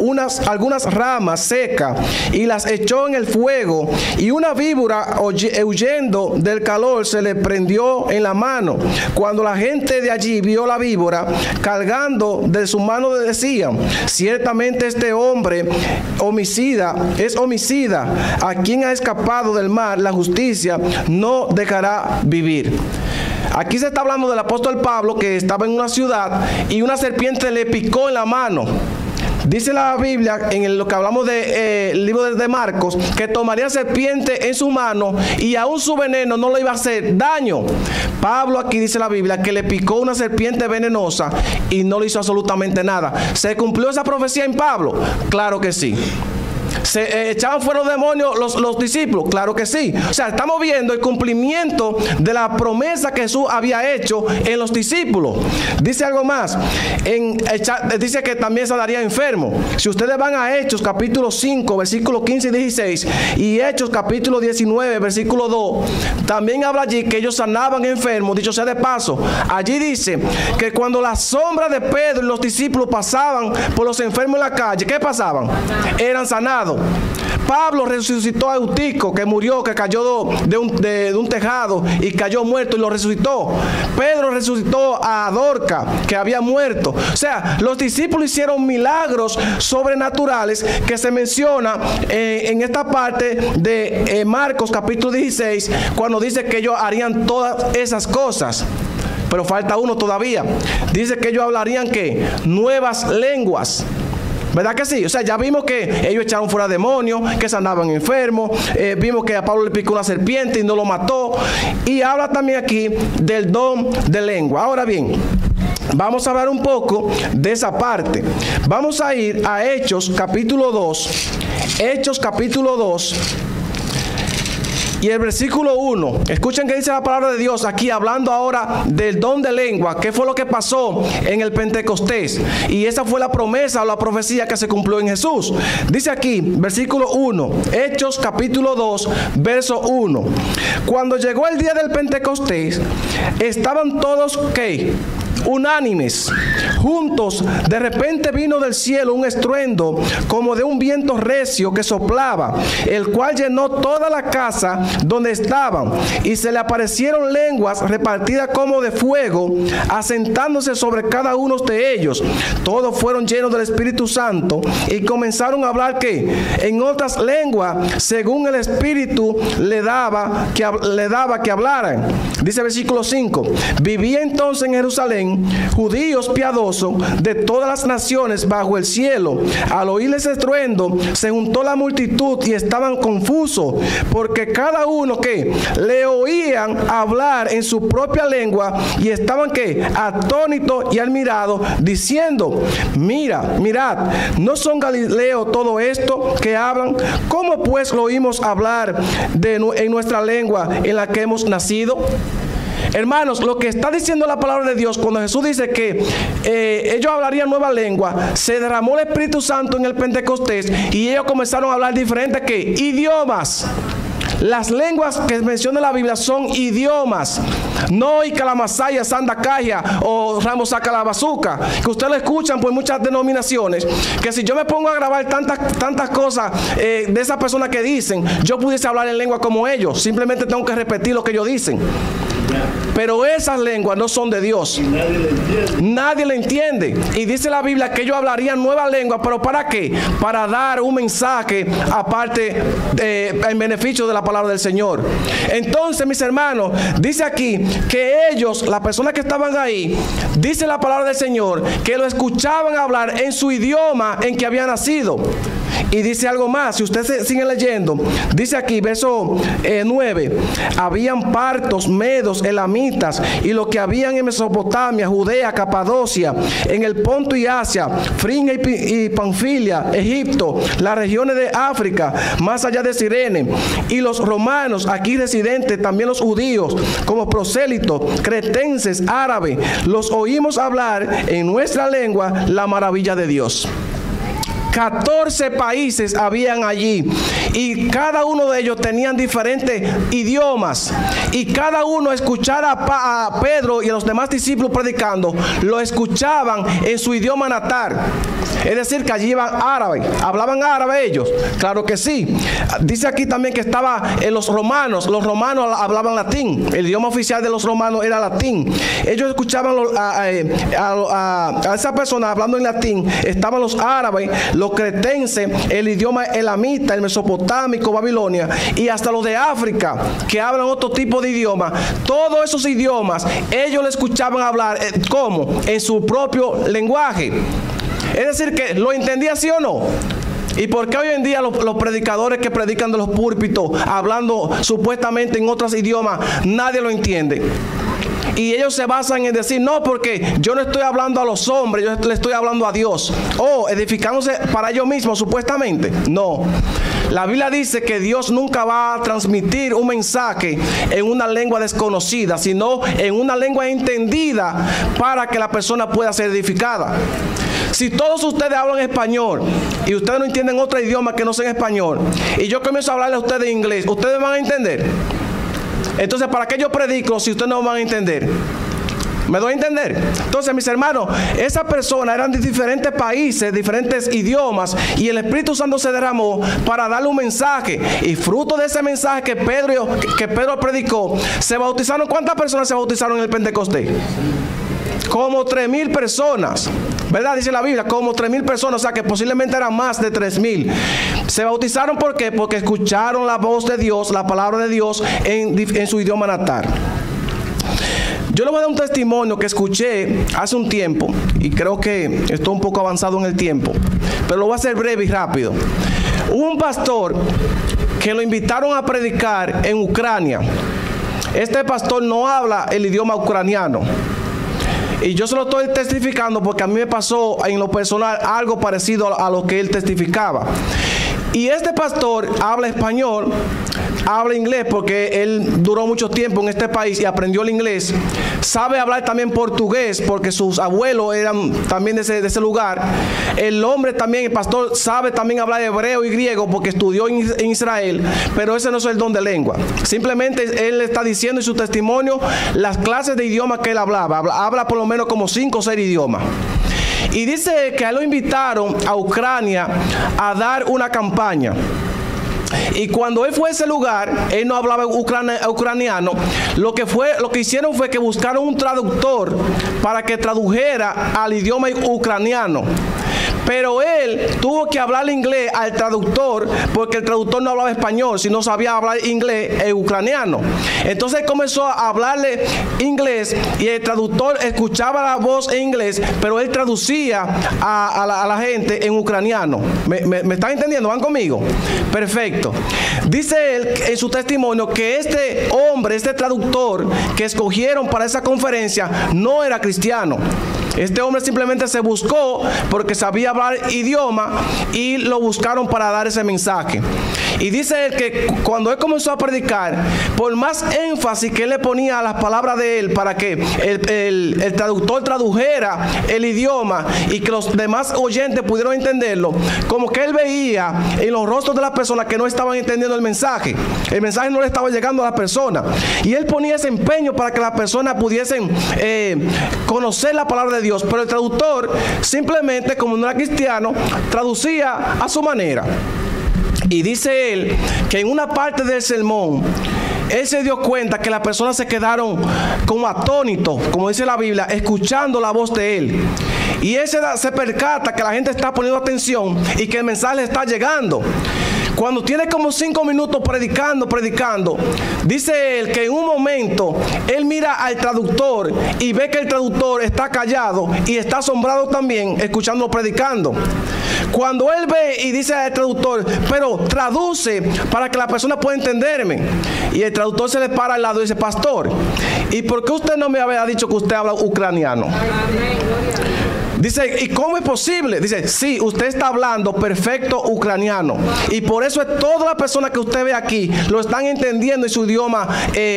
algunas ramas secas y las echó en el fuego, y una víbora, huyendo del calor, se le prendió en la mano. Cuando la gente de allí vio la víbora cargando de su mano, decían: ciertamente este hombre es homicida, a quien ha escapado del mar, la justicia no dejará vivir. Aquí se está hablando del apóstol Pablo, que estaba en una ciudad y una serpiente le picó en la mano. Dice la Biblia, en lo que hablamos del libro de Marcos, que tomaría serpiente en su mano y aún su veneno no le iba a hacer daño. Pablo, aquí dice la Biblia, que le picó una serpiente venenosa y no le hizo absolutamente nada. ¿Se cumplió esa profecía en Pablo? Claro que sí. ¿Se echaban fuera los demonios los discípulos? Claro que sí. O sea, estamos viendo el cumplimiento de la promesa que Jesús había hecho en los discípulos. Dice algo más. Dice que también sanaría enfermo. Si ustedes van a Hechos capítulo 5, versículos 15 y 16, y Hechos capítulo 19, versículo 2, también habla allí que ellos sanaban enfermos. Dicho sea de paso, allí dice que cuando la sombra de Pedro y los discípulos pasaban por los enfermos en la calle, ¿qué pasaban? Eran sanados. Pablo resucitó a Eutico, que murió, que cayó de un tejado y cayó muerto, y lo resucitó. Pedro resucitó a Dorca, que había muerto. O sea, los discípulos hicieron milagros sobrenaturales que se menciona en esta parte de Marcos capítulo 16, cuando dice que ellos harían todas esas cosas. Pero falta uno todavía. Dice que ellos hablarían, ¿qué? Nuevas lenguas. ¿Verdad que sí? O sea, ya vimos que ellos echaron fuera demonios, que sanaban enfermos, vimos que a Pablo le picó una serpiente y no lo mató. Y habla también aquí del don de lengua. Ahora bien, vamos a hablar un poco de esa parte. Vamos a ir a Hechos capítulo 2. Hechos capítulo 2. Y el versículo 1, escuchen que dice la palabra de Dios aquí, hablando ahora del don de lengua. ¿Qué fue lo que pasó en el Pentecostés? Y esa fue la promesa o la profecía que se cumplió en Jesús. Dice aquí, versículo 1, Hechos capítulo 2, verso 1. Cuando llegó el día del Pentecostés, estaban todos, ¿qué? Unánimes, juntos. De repente vino del cielo un estruendo como de un viento recio que soplaba, el cual llenó toda la casa donde estaban, y se le aparecieron lenguas repartidas como de fuego, asentándose sobre cada uno de ellos. Todos fueron llenos del Espíritu Santo y comenzaron a hablar, ¿qué? En otras lenguas, según el Espíritu le daba que hablaran. Dice el versículo 5: vivía entonces en Jerusalén judíos piadosos de todas las naciones bajo el cielo. Al oír ese estruendo, se juntó la multitud y estaban confusos, porque cada uno que le oían hablar en su propia lengua, y estaban que atónitos y admirados, diciendo: mirad, ¿no son galileos todo esto que hablan? ¿Cómo pues lo oímos hablar en nuestra lengua en la que hemos nacido? Hermanos, lo que está diciendo la palabra de Dios, cuando Jesús dice que ellos hablarían nueva lengua, se derramó el Espíritu Santo en el Pentecostés y ellos comenzaron a hablar diferentes idiomas. Las lenguas que menciona la Biblia son idiomas. No y calamasaya, sandacaya o ramosacalabazuca, que ustedes lo escuchan por muchas denominaciones. Que si yo me pongo a grabar tantas cosas de esas personas que dicen, yo pudiese hablar en lengua como ellos. Simplemente tengo que repetir lo que ellos dicen. pero esas lenguas no son de Dios. Nadie le entiende. Y dice la Biblia que ellos hablarían nuevas lenguas, pero ¿para qué? Para dar un mensaje aparte, en beneficio de la palabra del Señor. Entonces, mis hermanos, dice aquí que ellos, las personas que estaban ahí, dice la palabra del Señor, que lo escuchaban hablar en su idioma en que había nacido. Y dice algo más, si ustedes siguen leyendo, dice aquí, verso 9, habían partos, medos, elamitas, y los que habían en Mesopotamia, Judea, Capadocia, en el Ponto y Asia, Frigia y Panfilia, Egipto, las regiones de África, más allá de Cirene, y los romanos aquí residentes, también los judíos, como prosélitos, cretenses, árabes, los oímos hablar en nuestra lengua la maravilla de Dios. 14 países habían allí y cada uno de ellos tenían diferentes idiomas, y cada uno escuchar a Pedro y a los demás discípulos predicando, lo escuchaban en su idioma natal. Es decir, que allí iban árabes. ¿Hablaban árabe ellos? Claro que sí. Dice aquí también que estaba en los romanos hablaban latín. El idioma oficial de los romanos era latín. Ellos escuchaban a esa persona hablando en latín. Estaban los árabes, los cretenses, el idioma elamita, el mesopotámico, Babilonia, y hasta los de África, que hablan otro tipo de idioma. Todos esos idiomas ellos le escuchaban hablar, ¿cómo? En su propio lenguaje. Es decir, que lo entendía, ¿sí o no? ¿Y por qué hoy en día los predicadores que predican de los púlpitos, hablando supuestamente en otros idiomas, nadie lo entiende? Y ellos se basan en decir, no, porque yo no estoy hablando a los hombres, yo le estoy hablando a Dios. O edificándose para ellos mismos, supuestamente. No. La Biblia dice que Dios nunca va a transmitir un mensaje en una lengua desconocida, sino en una lengua entendida para que la persona pueda ser edificada. Si todos ustedes hablan español y ustedes no entienden otro idioma que no sea español, y yo comienzo a hablarle a ustedes en inglés, ¿ustedes van a entender? Entonces, ¿para qué yo predico si ustedes no van a entender? ¿Me doy a entender? Entonces, mis hermanos, esas personas eran de diferentes países, diferentes idiomas, y el Espíritu Santo se derramó para darle un mensaje. Y fruto de ese mensaje que Pedro predicó, se bautizaron. ¿Cuántas personas se bautizaron en el Pentecostés? Como 3,000 personas, ¿verdad? Dice la Biblia, como 3,000 personas, o sea que posiblemente eran más de 3,000. Se bautizaron, ¿por qué? Porque escucharon la voz de Dios, la palabra de Dios en su idioma natal. Yo le voy a dar un testimonio que escuché hace un tiempo, y creo que estoy un poco avanzado en el tiempo, pero lo voy a hacer breve y rápido. Hubo un pastor que lo invitaron a predicar en Ucrania. Este pastor no habla el idioma ucraniano. Y yo se lo estoy testificando porque a mí me pasó en lo personal algo parecido a lo que él testificaba. Y este pastor habla español, habla inglés porque él duró mucho tiempo en este país y aprendió el inglés. Sabe hablar también portugués porque sus abuelos eran también de ese lugar. El hombre también, el pastor, sabe también hablar hebreo y griego porque estudió en Israel, pero ese no es el don de lengua. Simplemente él está diciendo en su testimonio las clases de idiomas que él hablaba. Habla por lo menos como 5 o 6 idiomas. Y dice que a él lo invitaron a Ucrania a dar una campaña. Y cuando él fue a ese lugar, él no hablaba ucraniano. Lo que hicieron fue que buscaron un traductor para que tradujera al idioma ucraniano. Pero él tuvo que hablar inglés al traductor porque el traductor no hablaba español, sino sabía hablar inglés e ucraniano. Entonces él comenzó a hablarle inglés y el traductor escuchaba la voz en inglés, pero él traducía a la gente en ucraniano. ¿Me están entendiendo? ¿Van conmigo? Perfecto. Dice él en su testimonio que este hombre, este traductor que escogieron para esa conferencia no era cristiano. Este hombre simplemente se buscó porque sabía hablar idioma y lo buscaron para dar ese mensaje. Y dice él que cuando él comenzó a predicar, por más énfasis que él le ponía a las palabras de él para que el traductor tradujera el idioma y que los demás oyentes pudieran entenderlo, como que él veía en los rostros de las personas que no estaban entendiendo el mensaje. El mensaje no le estaba llegando a las personas. Y él ponía ese empeño para que las personas pudiesen conocer la palabra de Dios. Pero el traductor simplemente, como no era cristiano, traducía a su manera. Y dice él que en una parte del sermón, él se dio cuenta que las personas se quedaron como atónitos, como dice la Biblia, escuchando la voz de él. Y él se percata que la gente está poniendo atención y que el mensaje está llegando. Cuando tiene como 5 minutos predicando, dice él que en un momento él mira al traductor y ve que el traductor está callado y está asombrado también escuchándolo predicando. Cuando él ve y dice al traductor, pero traduce para que la persona pueda entenderme. Y el traductor se le para al lado y dice, pastor, ¿y por qué usted no me había dicho que usted habla ucraniano? Dice, ¿y cómo es posible? Dice, sí, usted está hablando perfecto ucraniano. Y por eso es todas las personas que usted ve aquí lo están entendiendo en su idioma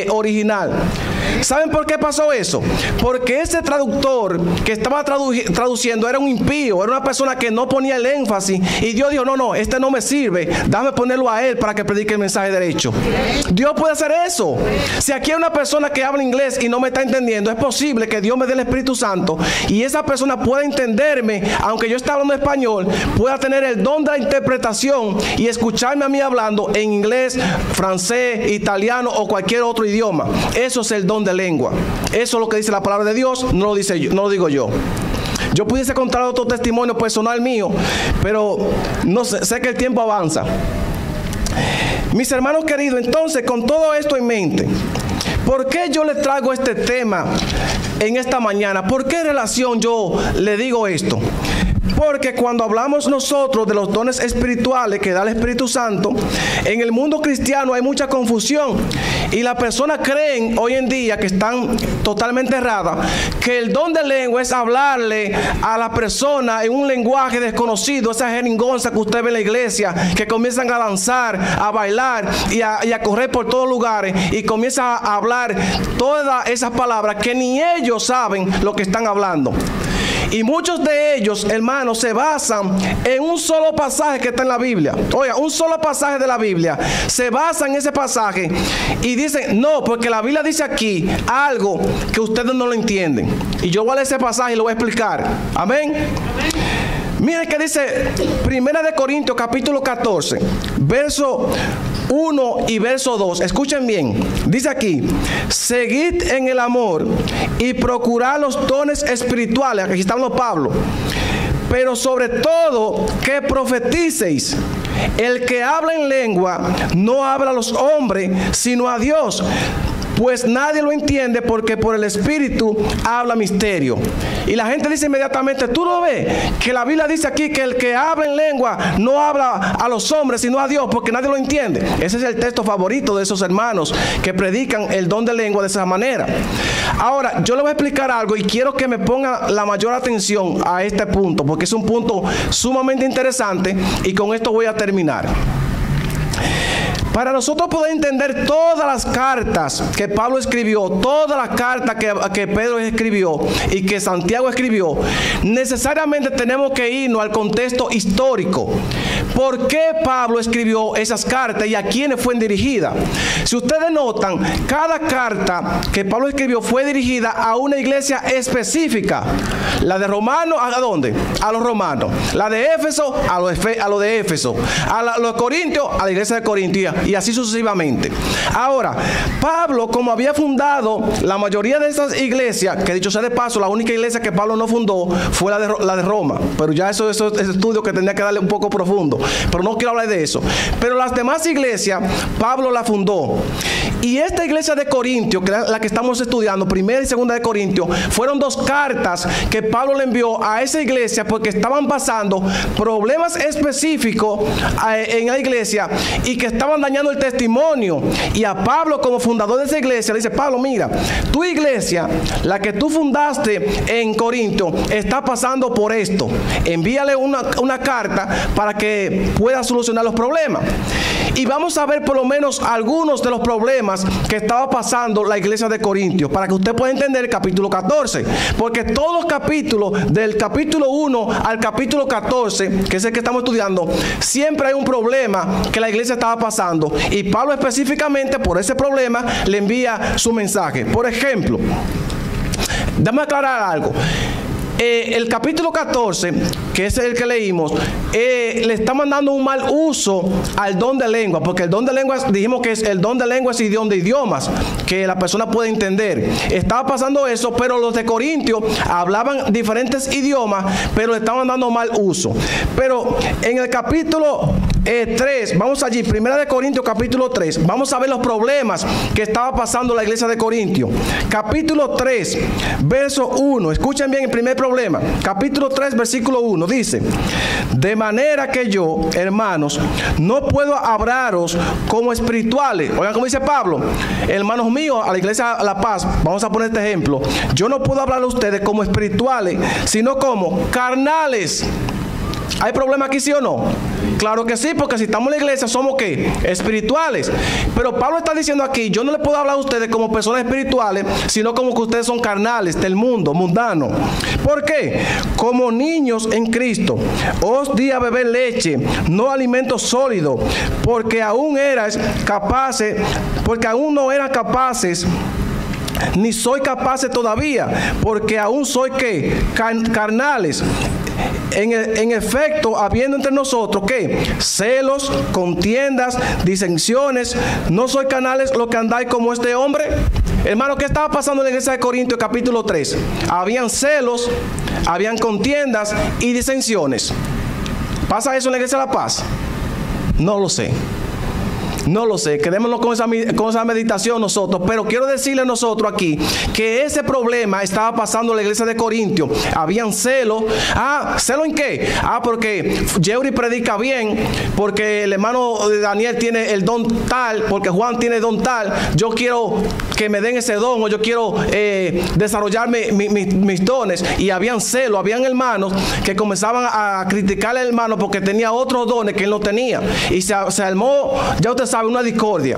original. ¿Saben por qué pasó eso? Porque ese traductor que estaba traduciendo era un impío, era una persona que no ponía el énfasis. Y Dios dijo, no, este no me sirve, déjame ponerlo a él para que predique el mensaje derecho. Dios puede hacer eso. Si aquí hay una persona que habla inglés y no me está entendiendo, es posible que Dios me dé el Espíritu Santo y esa persona pueda entenderme, aunque yo esté hablando español, pueda tener el don de la interpretación y escucharme a mí hablando en inglés, francés, italiano o cualquier otro idioma. Eso es el don de lengua. Eso es lo que dice la palabra de Dios, no lo digo yo. Yo pudiese contar otro testimonio personal mío, pero no sé que el tiempo avanza. Mis hermanos queridos, entonces, con todo esto en mente, ¿por qué yo les traigo este tema en esta mañana? ¿Por qué relación yo le digo esto? Porque cuando hablamos nosotros de los dones espirituales que da el Espíritu Santo, en el mundo cristiano hay mucha confusión. Y las personas creen hoy en día, que están totalmente erradas, que el don de lengua es hablarle a la persona en un lenguaje desconocido, esa jeringonza que usted ve en la iglesia, que comienzan a danzar, a bailar y a correr por todos lugares y comienzan a hablar todas esas palabras que ni ellos saben lo que están hablando. Y muchos de ellos, hermanos, se basan en un solo pasaje que está en la Biblia. Oiga, un solo pasaje de la Biblia. Se basan en ese pasaje y dicen, no, porque la Biblia dice aquí algo que ustedes no lo entienden. Y yo voy a leer ese pasaje y lo voy a explicar. Amén. Miren que dice 1 Corintios capítulo 14, verso 1 y verso 2. Escuchen bien. Dice aquí, seguid en el amor y procurad los dones espirituales. Aquí está hablando Pablo. Pero sobre todo que profeticéis. El que habla en lengua no habla a los hombres, sino a Dios. Pues nadie lo entiende porque por el Espíritu habla misterio. Y la gente dice inmediatamente, ¿tú no ves que la Biblia dice aquí que el que habla en lengua no habla a los hombres sino a Dios porque nadie lo entiende? Ese es el texto favorito de esos hermanos que predican el don de lengua de esa manera. Ahora, yo les voy a explicar algo y quiero que me pongan la mayor atención a este punto, porque es un punto sumamente interesante y con esto voy a terminar. Para nosotros poder entender todas las cartas que Pablo escribió, todas las cartas que Pedro escribió y que Santiago escribió, necesariamente tenemos que irnos al contexto histórico. ¿Por qué Pablo escribió esas cartas y a quiénes fueron dirigidas? Si ustedes notan, cada carta que Pablo escribió fue dirigida a una iglesia específica. La de Romanos, ¿a dónde? A los romanos. La de Éfeso, a los de Éfeso. A los Corintios, a la iglesia de Corintia. Y así sucesivamente. Ahora, Pablo, como había fundado la mayoría de esas iglesias, que dicho sea de paso, la única iglesia que Pablo no fundó fue la de Roma. Pero ya eso es estudio que tenía que darle un poco profundo. Pero no quiero hablar de eso. Pero las demás iglesias, Pablo la fundó. Y esta iglesia de Corintios, que es la que estamos estudiando, 1 y 2 de Corintios, fueron 2 cartas que Pablo le envió a esa iglesia porque estaban pasando problemas específicos en la iglesia y que estaban dañando el testimonio. Y a Pablo, como fundador de esa iglesia, le dice, Pablo, mira, tu iglesia, la que tú fundaste en Corinto, está pasando por esto. Envíale una carta para que pueda solucionar los problemas. Y vamos a ver por lo menos algunos de los problemas que estaba pasando la iglesia de Corintios, para que usted pueda entender el capítulo 14. Porque todos los capítulos, del capítulo 1 al capítulo 14, que es el que estamos estudiando, siempre hay un problema que la iglesia estaba pasando. Y Pablo específicamente por ese problema le envía su mensaje. Por ejemplo, déjame aclarar algo. el capítulo 14, que es el que leímos, le estamos dando un mal uso al don de lengua, porque el don de lenguas, dijimos que es el don de lenguas y don de idiomas, que la persona puede entender. Estaba pasando eso, pero los de Corintio hablaban diferentes idiomas, pero le estaban dando mal uso. Pero en el capítulo 3, vamos allí, 1 de Corintios capítulo 3, vamos a ver los problemas que estaba pasando la iglesia de Corintio. Capítulo 3, verso 1, escuchen bien el primer problema. Capítulo 3, versículo 1, dice: de manera que yo, hermanos, no puedo hablaros como espirituales. Oigan cómo dice Pablo: hermanos míos, a la iglesia La Paz, vamos a poner este ejemplo, yo no puedo hablar a ustedes como espirituales, sino como carnales. ¿Hay problema aquí, sí o no? Claro que sí, porque si estamos en la iglesia somos ¿qué? Espirituales. Pero Pablo está diciendo aquí: yo no le puedo hablar a ustedes como personas espirituales, sino como que ustedes son carnales del mundo, mundano. ¿Por qué? Como niños en Cristo os di a beber leche, no alimento sólido, porque aún no eran capaces, ni soy capaces todavía, porque aún soy ¿qué? Carnales. En efecto, habiendo entre nosotros ¿qué? Celos, contiendas, disensiones. ¿No soy carnales los que andáis como este hombre? Hermano, ¿qué estaba pasando en la iglesia de Corintios capítulo 3? Habían celos, habían contiendas y disensiones. ¿Pasa eso en la iglesia de La Paz? No lo sé. No lo sé, quedémonos con esa meditación nosotros, pero quiero decirle a nosotros aquí que ese problema estaba pasando en la iglesia de Corintios. Habían celos. ¿Celo en qué? Porque Yeuri predica bien, porque el hermano Daniel tiene el don tal, porque Juan tiene el don tal. Yo quiero que me den ese don, o yo quiero desarrollar mis dones. Y habían celos, habían hermanos que comenzaban a criticar al hermano porque tenía otros dones que él no tenía. Y se armó, ya usted sabe, una discordia.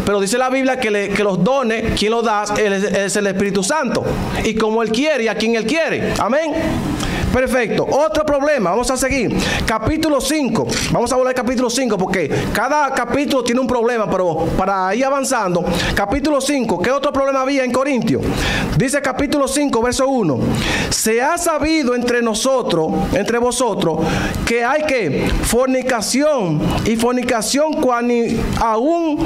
Pero dice la Biblia que los dones, quien los da es el Espíritu Santo, y como Él quiere y a quien Él quiere. Amén. Perfecto. Otro problema, vamos a seguir. Capítulo 5. Vamos a volver al capítulo 5 porque cada capítulo tiene un problema, pero para ir avanzando. Capítulo 5. ¿Qué otro problema había en Corintios? Dice capítulo 5, verso 1. Se ha sabido entre vosotros, que hay que fornicación, y fornicación cuando aún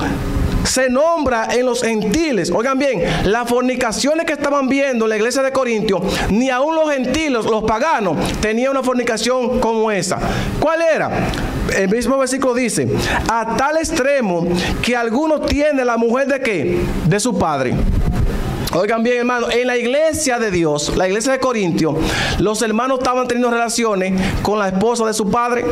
se nombra en los gentiles. Oigan bien, las fornicaciones que estaban viendo en la iglesia de Corintios, ni aún los gentiles, los paganos, tenían una fornicación como esa. ¿Cuál era? El mismo versículo dice: a tal extremo que alguno tiene la mujer de ¿qué? De su padre. Oigan bien, hermano, en la iglesia de Dios, la iglesia de Corintios, los hermanos estaban teniendo relaciones con la esposa de su padre.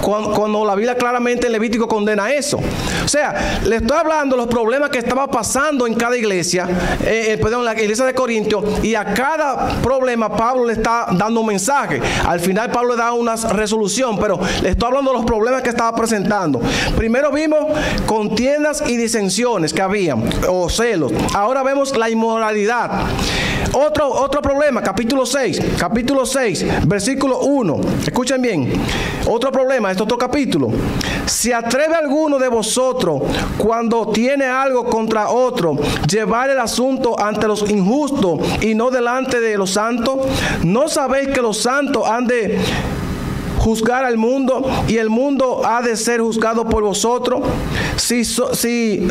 Cuando la Biblia claramente en Levítico condena eso. O sea, le estoy hablando de los problemas que estaba pasando en cada iglesia, en la iglesia de Corintios, y a cada problema Pablo le está dando un mensaje. Al final Pablo le da una resolución, pero le estoy hablando de los problemas que estaba presentando. Primero vimos contiendas y disensiones que habían, o celos. Ahora vemos la inmoralidad. Otro problema, capítulo 6, versículo 1. Escuchen bien. Otro problema, este otro capítulo. ¿Se atreve alguno de vosotros, cuando tiene algo contra otro, llevar el asunto ante los injustos y no delante de los santos? ¿No sabéis que los santos han de juzgar al mundo, y el mundo ha de ser juzgado por vosotros? Si soy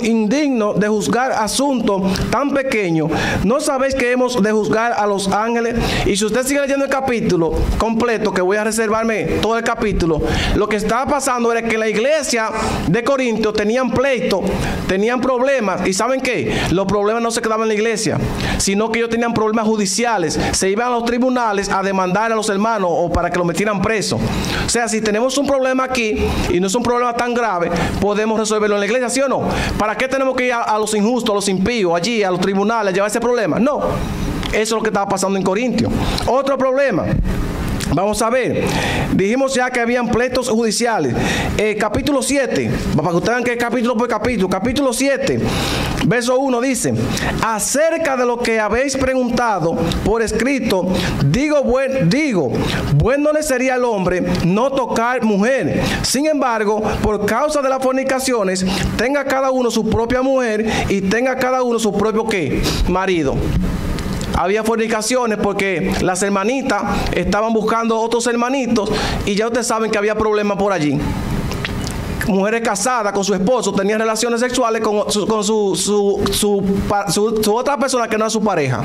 indigno de juzgar asuntos tan pequeños, ¿no sabéis que hemos de juzgar a los ángeles? Y si usted sigue leyendo el capítulo completo, que voy a reservarme todo el capítulo, lo que estaba pasando era que la iglesia de Corintios tenían pleito, tenían problemas, y ¿saben qué? Los problemas no se quedaban en la iglesia, sino que ellos tenían problemas judiciales. Se iban a los tribunales a demandar a los hermanos, o para que lo metieran preso. O sea, si tenemos un problema aquí y no es un problema tan grave, podemos resolverlo en la iglesia, ¿sí o no? ¿Para qué tenemos que ir a los injustos, a los impíos, allí, a los tribunales, a llevar ese problema? No. Eso es lo que estaba pasando en Corintios. Otro problema. Vamos a ver. Dijimos ya que habían pleitos judiciales. Capítulo 7. Para que ustedes vean que es capítulo por capítulo. Capítulo 7. Verso 1 dice: acerca de lo que habéis preguntado por escrito, digo, bueno le sería al hombre no tocar mujer. Sin embargo, por causa de las fornicaciones, tenga cada uno su propia mujer, y tenga cada uno su propio ¿qué? Marido. había fornicaciones porque las hermanitas estaban buscando otros hermanitos y ya ustedes saben que había problemas por allí. Mujeres casadas con su esposo tenían relaciones sexuales con su otra persona que no es su pareja.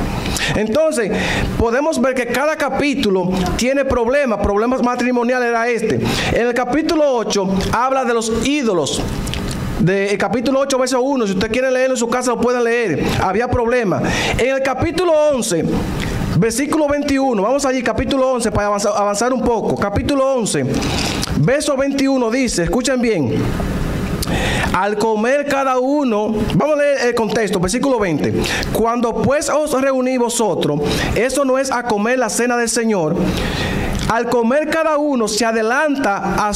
Entonces, podemos ver que cada capítulo tiene problemas matrimoniales era este. En el capítulo 8 habla de los ídolos. El capítulo 8, verso 1, si usted quiere leerlo en su casa lo puede leer. Había problemas. En el capítulo 11, versículo 21, vamos allí, capítulo 11, para avanzar un poco. Capítulo 11, verso 21 dice, escuchen bien. Al comer cada uno, vamos a leer el contexto, versículo 20. Cuando pues os reunís vosotros, eso no es a comer la cena del Señor. Al comer cada uno se adelanta a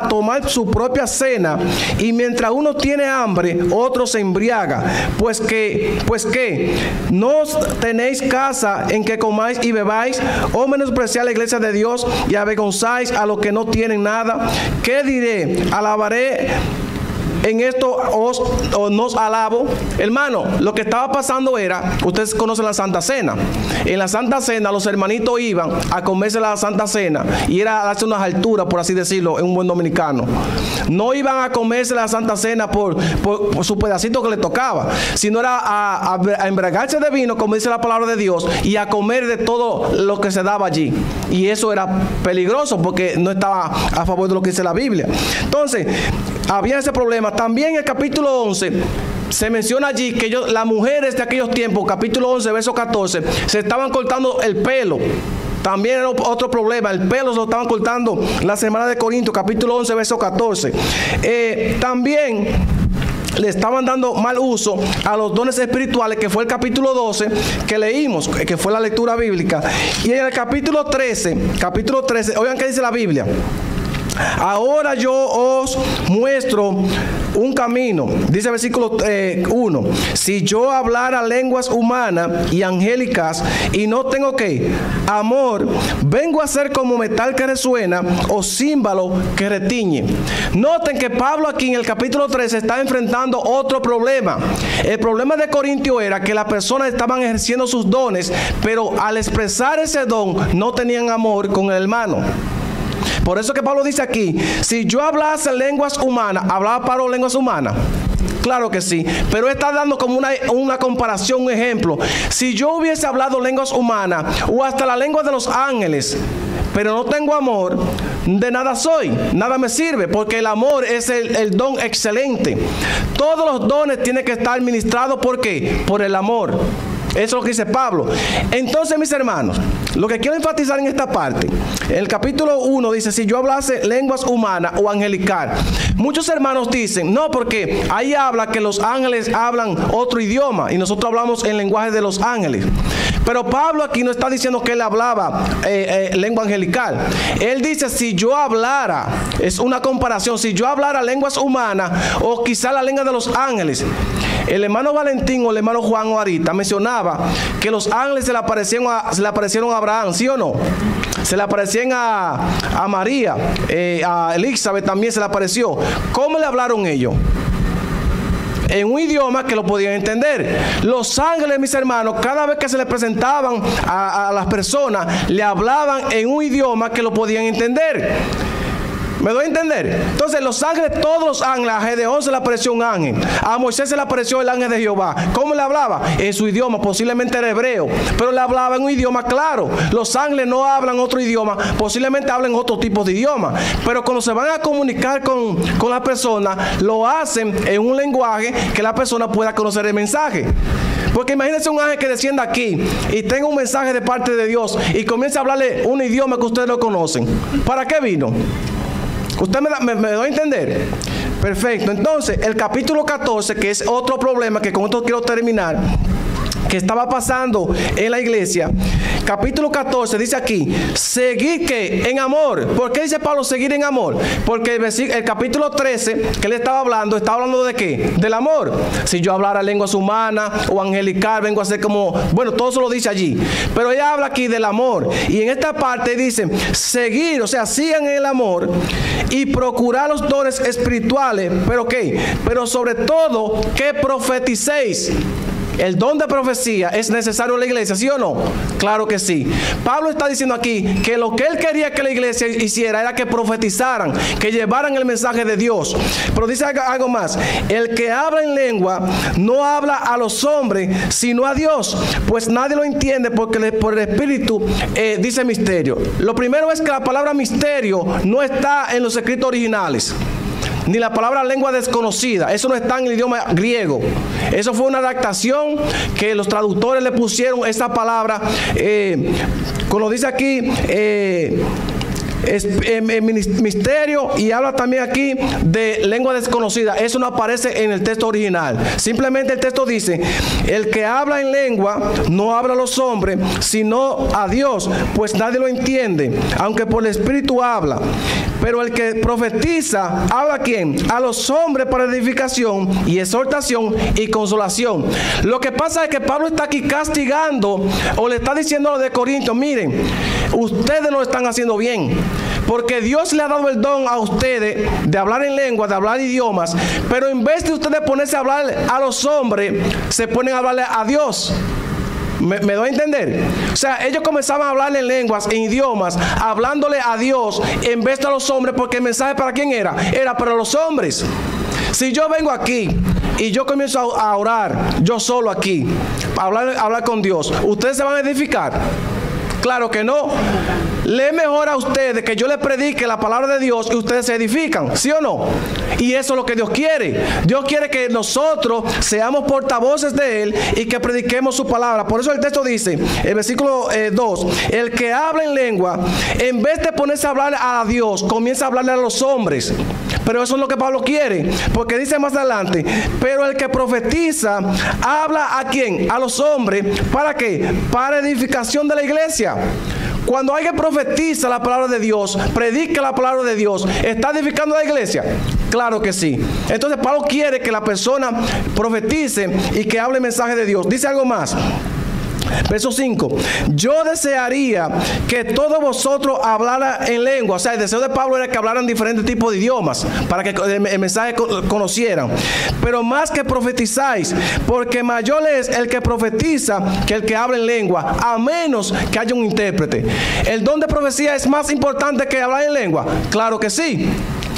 tomar su propia cena, y mientras uno tiene hambre, otro se embriaga. Pues que no tenéis casa en que comáis y bebáis, o menospreciáis la iglesia de Dios y avergonzáis a los que no tienen nada. ¿Qué diré? ¿Alabaré? En esto nos alabo. Hermano, lo que estaba pasando era, ustedes conocen la Santa Cena. En la Santa Cena los hermanitos iban a comerse la Santa Cena y era a darse unas alturas, por así decirlo, en un buen dominicano. No iban a comerse la Santa Cena por su pedacito que le tocaba, sino era a embriagarse de vino, como dice la palabra de Dios, y a comer de todo lo que se daba allí. Y eso era peligroso porque no estaba a favor de lo que dice la Biblia. Entonces, había ese problema. También en el capítulo 11 se menciona allí que las mujeres de aquellos tiempos, capítulo 11, verso 14, se estaban cortando el pelo. También era otro problema, el pelo se lo estaban cortando las hermanas de Corinto, capítulo 11, verso 14. También le estaban dando mal uso a los dones espirituales, que fue el capítulo 12 que leímos, que fue la lectura bíblica. Y en el capítulo 13, oigan qué dice la Biblia. Ahora yo os muestro un camino, dice el versículo 1. Si yo hablara lenguas humanas y angélicas y no tengo amor, vengo a ser como metal que resuena o címbalo que retiñe. Noten que Pablo aquí en el capítulo 13 está enfrentando otro problema. El problema de Corintio era que las personas estaban ejerciendo sus dones, pero al expresar ese don no tenían amor con el hermano. Por eso que Pablo dice aquí, si yo hablase lenguas humanas, ¿hablaba Pablo lenguas humanas? Claro que sí, pero está dando como una comparación, un ejemplo. Si yo hubiese hablado lenguas humanas o hasta la lengua de los ángeles, pero no tengo amor, de nada soy, nada me sirve, porque el amor es el don excelente. Todos los dones tienen que estar ministrados, ¿por qué? Por el amor. Eso es lo que dice Pablo. Entonces, mis hermanos, lo que quiero enfatizar en esta parte, en el capítulo 1 dice, si yo hablase lenguas humanas o angelical. Muchos hermanos dicen, no, porque ahí habla que los ángeles hablan otro idioma y nosotros hablamos en lenguaje de los ángeles. Pero Pablo aquí no está diciendo que él hablaba lengua angelical. Él dice, si yo hablara, es una comparación, si yo hablara lenguas humanas o quizá la lengua de los ángeles. El hermano Valentín o el hermano Juan ahorita mencionaba que los ángeles se le aparecieron a Abraham, ¿sí o no? Se le aparecían a María, a Elizabeth también se le apareció. ¿Cómo le hablaron ellos? En un idioma que lo podían entender. Los ángeles, mis hermanos, cada vez que se les presentaban a las personas, le hablaban en un idioma que lo podían entender. ¿Me doy a entender? Entonces los ángeles, todos los ángeles, a Gedeón se le apareció un ángel, a Moisés se le apareció el ángel de Jehová. ¿Cómo le hablaba? En su idioma, posiblemente era hebreo, pero le hablaba en un idioma claro. Los ángeles no hablan otro idioma, posiblemente hablan otro tipo de idioma, pero cuando se van a comunicar con la persona, lo hacen en un lenguaje que la persona pueda conocer el mensaje. Porque imagínense un ángel que descienda aquí y tenga un mensaje de parte de Dios y comience a hablarle un idioma que ustedes no conocen. ¿Para qué vino? ¿Usted me doy a entender? Perfecto. Entonces, el capítulo 14, que es otro problema que con esto quiero terminar, que estaba pasando en la iglesia. Capítulo 14 dice aquí, seguir que en amor. ¿Por qué dice Pablo seguir en amor? Porque el capítulo 13 que él estaba hablando de ¿qué? Del amor. Si yo hablara lenguas humanas o angelical, vengo a ser como, bueno, todo eso lo dice allí, pero ella habla aquí del amor, y en esta parte dice seguir, o sea, sigan en el amor y procurar los dones espirituales, pero ¿qué? Pero sobre todo que profeticéis. el don de profecía es necesario en la iglesia, ¿sí o no? Claro que sí. Pablo está diciendo aquí que lo que él quería que la iglesia hiciera era que profetizaran, que llevaran el mensaje de Dios. Pero dice algo más: el que habla en lengua no habla a los hombres, sino a Dios, pues nadie lo entiende porque por el Espíritu dice misterio. Lo primero es que la palabra misterio no está en los escritos originales, ni la palabra lengua desconocida. Eso no está en el idioma griego. Eso fue una adaptación que los traductores le pusieron esa palabra, como dice aquí, misterio, y habla también aquí de lengua desconocida. Eso no aparece en el texto original. Simplemente el texto dice: el que habla en lengua no habla a los hombres, sino a Dios, pues nadie lo entiende, aunque por el Espíritu habla. Pero el que profetiza, ¿habla a quién? A los hombres para edificación y exhortación y consolación. Lo que pasa es que Pablo está aquí castigando, o le está diciendo a los de Corintios: miren, ustedes no lo están haciendo bien, porque Dios le ha dado el don a ustedes de hablar en lengua, de hablar idiomas, pero en vez de ustedes ponerse a hablar a los hombres, se ponen a hablarle a Dios. ¿Me doy a entender? O sea, ellos comenzaban a hablar en lenguas, en idiomas, hablándole a Dios en vez de a los hombres, porque el mensaje ¿para quién era? Era para los hombres. Si yo vengo aquí y yo comienzo a orar, yo solo aquí, a hablar con Dios, ¿ustedes se van a edificar? Claro que no. Le es mejor a ustedes que yo les predique la palabra de Dios y ustedes se edifican, ¿sí o no? Y eso es lo que Dios quiere. Dios quiere que nosotros seamos portavoces de Él y que prediquemos su palabra. Por eso el texto dice, el versículo 2, el que habla en lengua, en vez de ponerse a hablar a Dios, comienza a hablarle a los hombres. Pero eso es lo que Pablo quiere, porque dice más adelante: pero el que profetiza, habla ¿a quién? A los hombres. ¿Para qué? Para edificación de la iglesia. Cuando alguien profetiza la palabra de Dios, predica la palabra de Dios, ¿está edificando la iglesia? Claro que sí. Entonces Pablo quiere que la persona profetice y que hable el mensaje de Dios. Dice algo más. Verso 5: yo desearía que todos vosotros hablaran en lengua. O sea, el deseo de Pablo era que hablaran diferentes tipos de idiomas para que el mensaje conocieran. Pero más que profetizáis, porque mayor es el que profetiza que el que habla en lengua, a menos que haya un intérprete. ¿El don de profecía es más importante que hablar en lengua? Claro que sí.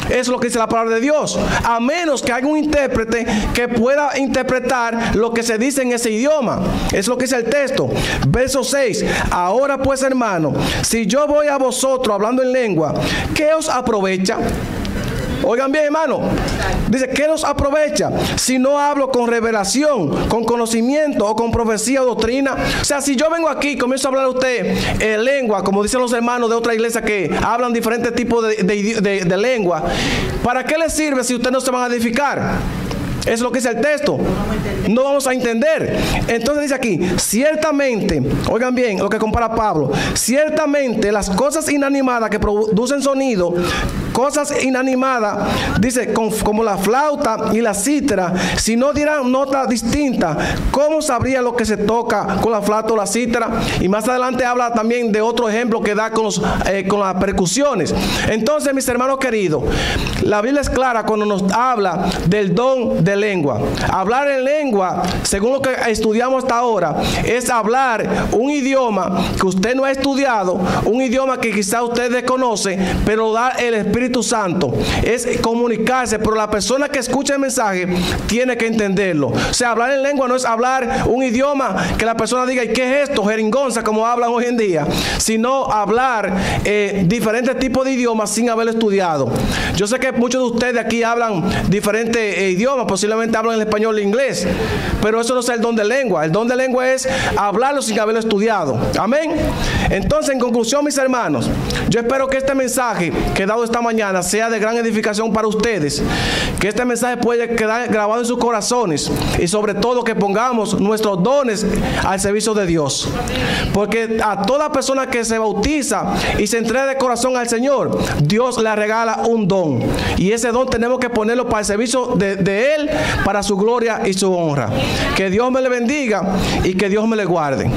Eso es lo que dice la palabra de Dios. A menos que haya un intérprete que pueda interpretar lo que se dice en ese idioma. Eso es lo que dice el texto. Verso 6. Ahora pues, hermano, si yo voy a vosotros hablando en lengua, ¿qué os aprovecha? Oigan bien, hermano. Dice, ¿qué nos aprovecha si no hablo con revelación, con conocimiento o con profecía o doctrina? O sea, si yo vengo aquí y comienzo a hablar a usted en lengua, como dicen los hermanos de otra iglesia que hablan diferentes tipos de lengua, ¿para qué les sirve si ustedes no se van a edificar? Eso es lo que dice el texto. No vamos a entender. Entonces dice aquí, ciertamente, oigan bien lo que compara Pablo, ciertamente las cosas inanimadas que producen sonido, cosas inanimadas, dice, como la flauta y la cítara, si no dieran nota distinta, ¿cómo sabría lo que se toca con la flauta o la cítara? Y más adelante habla también de otro ejemplo que da con las percusiones. Entonces, mis hermanos queridos, la Biblia es clara cuando nos habla del don de lengua. Hablar en lengua, según lo que estudiamos hasta ahora, es hablar un idioma que usted no ha estudiado, un idioma que quizá usted desconoce, pero da el Espíritu Santo. Es comunicarse, pero la persona que escucha el mensaje tiene que entenderlo. O sea, hablar en lengua no es hablar un idioma que la persona diga, ¿y qué es esto? Jeringonza, como hablan hoy en día, sino hablar diferentes tipos de idiomas sin haber estudiado. Yo sé que muchos de ustedes aquí hablan diferentes idiomas, posiblemente hablan el español e inglés, pero eso no es el don de lengua. El don de lengua es hablarlo sin haberlo estudiado. Amén. Entonces, en conclusión, mis hermanos, yo espero que este mensaje que he dado esta mañana sea de gran edificación para ustedes, que este mensaje pueda quedar grabado en sus corazones y sobre todo que pongamos nuestros dones al servicio de Dios, porque a toda persona que se bautiza y se entrega de corazón al Señor, Dios le regala un don, y ese don tenemos que ponerlo para el servicio de Él, para su gloria y su honra. Que Dios me le bendiga y que Dios me le guarde.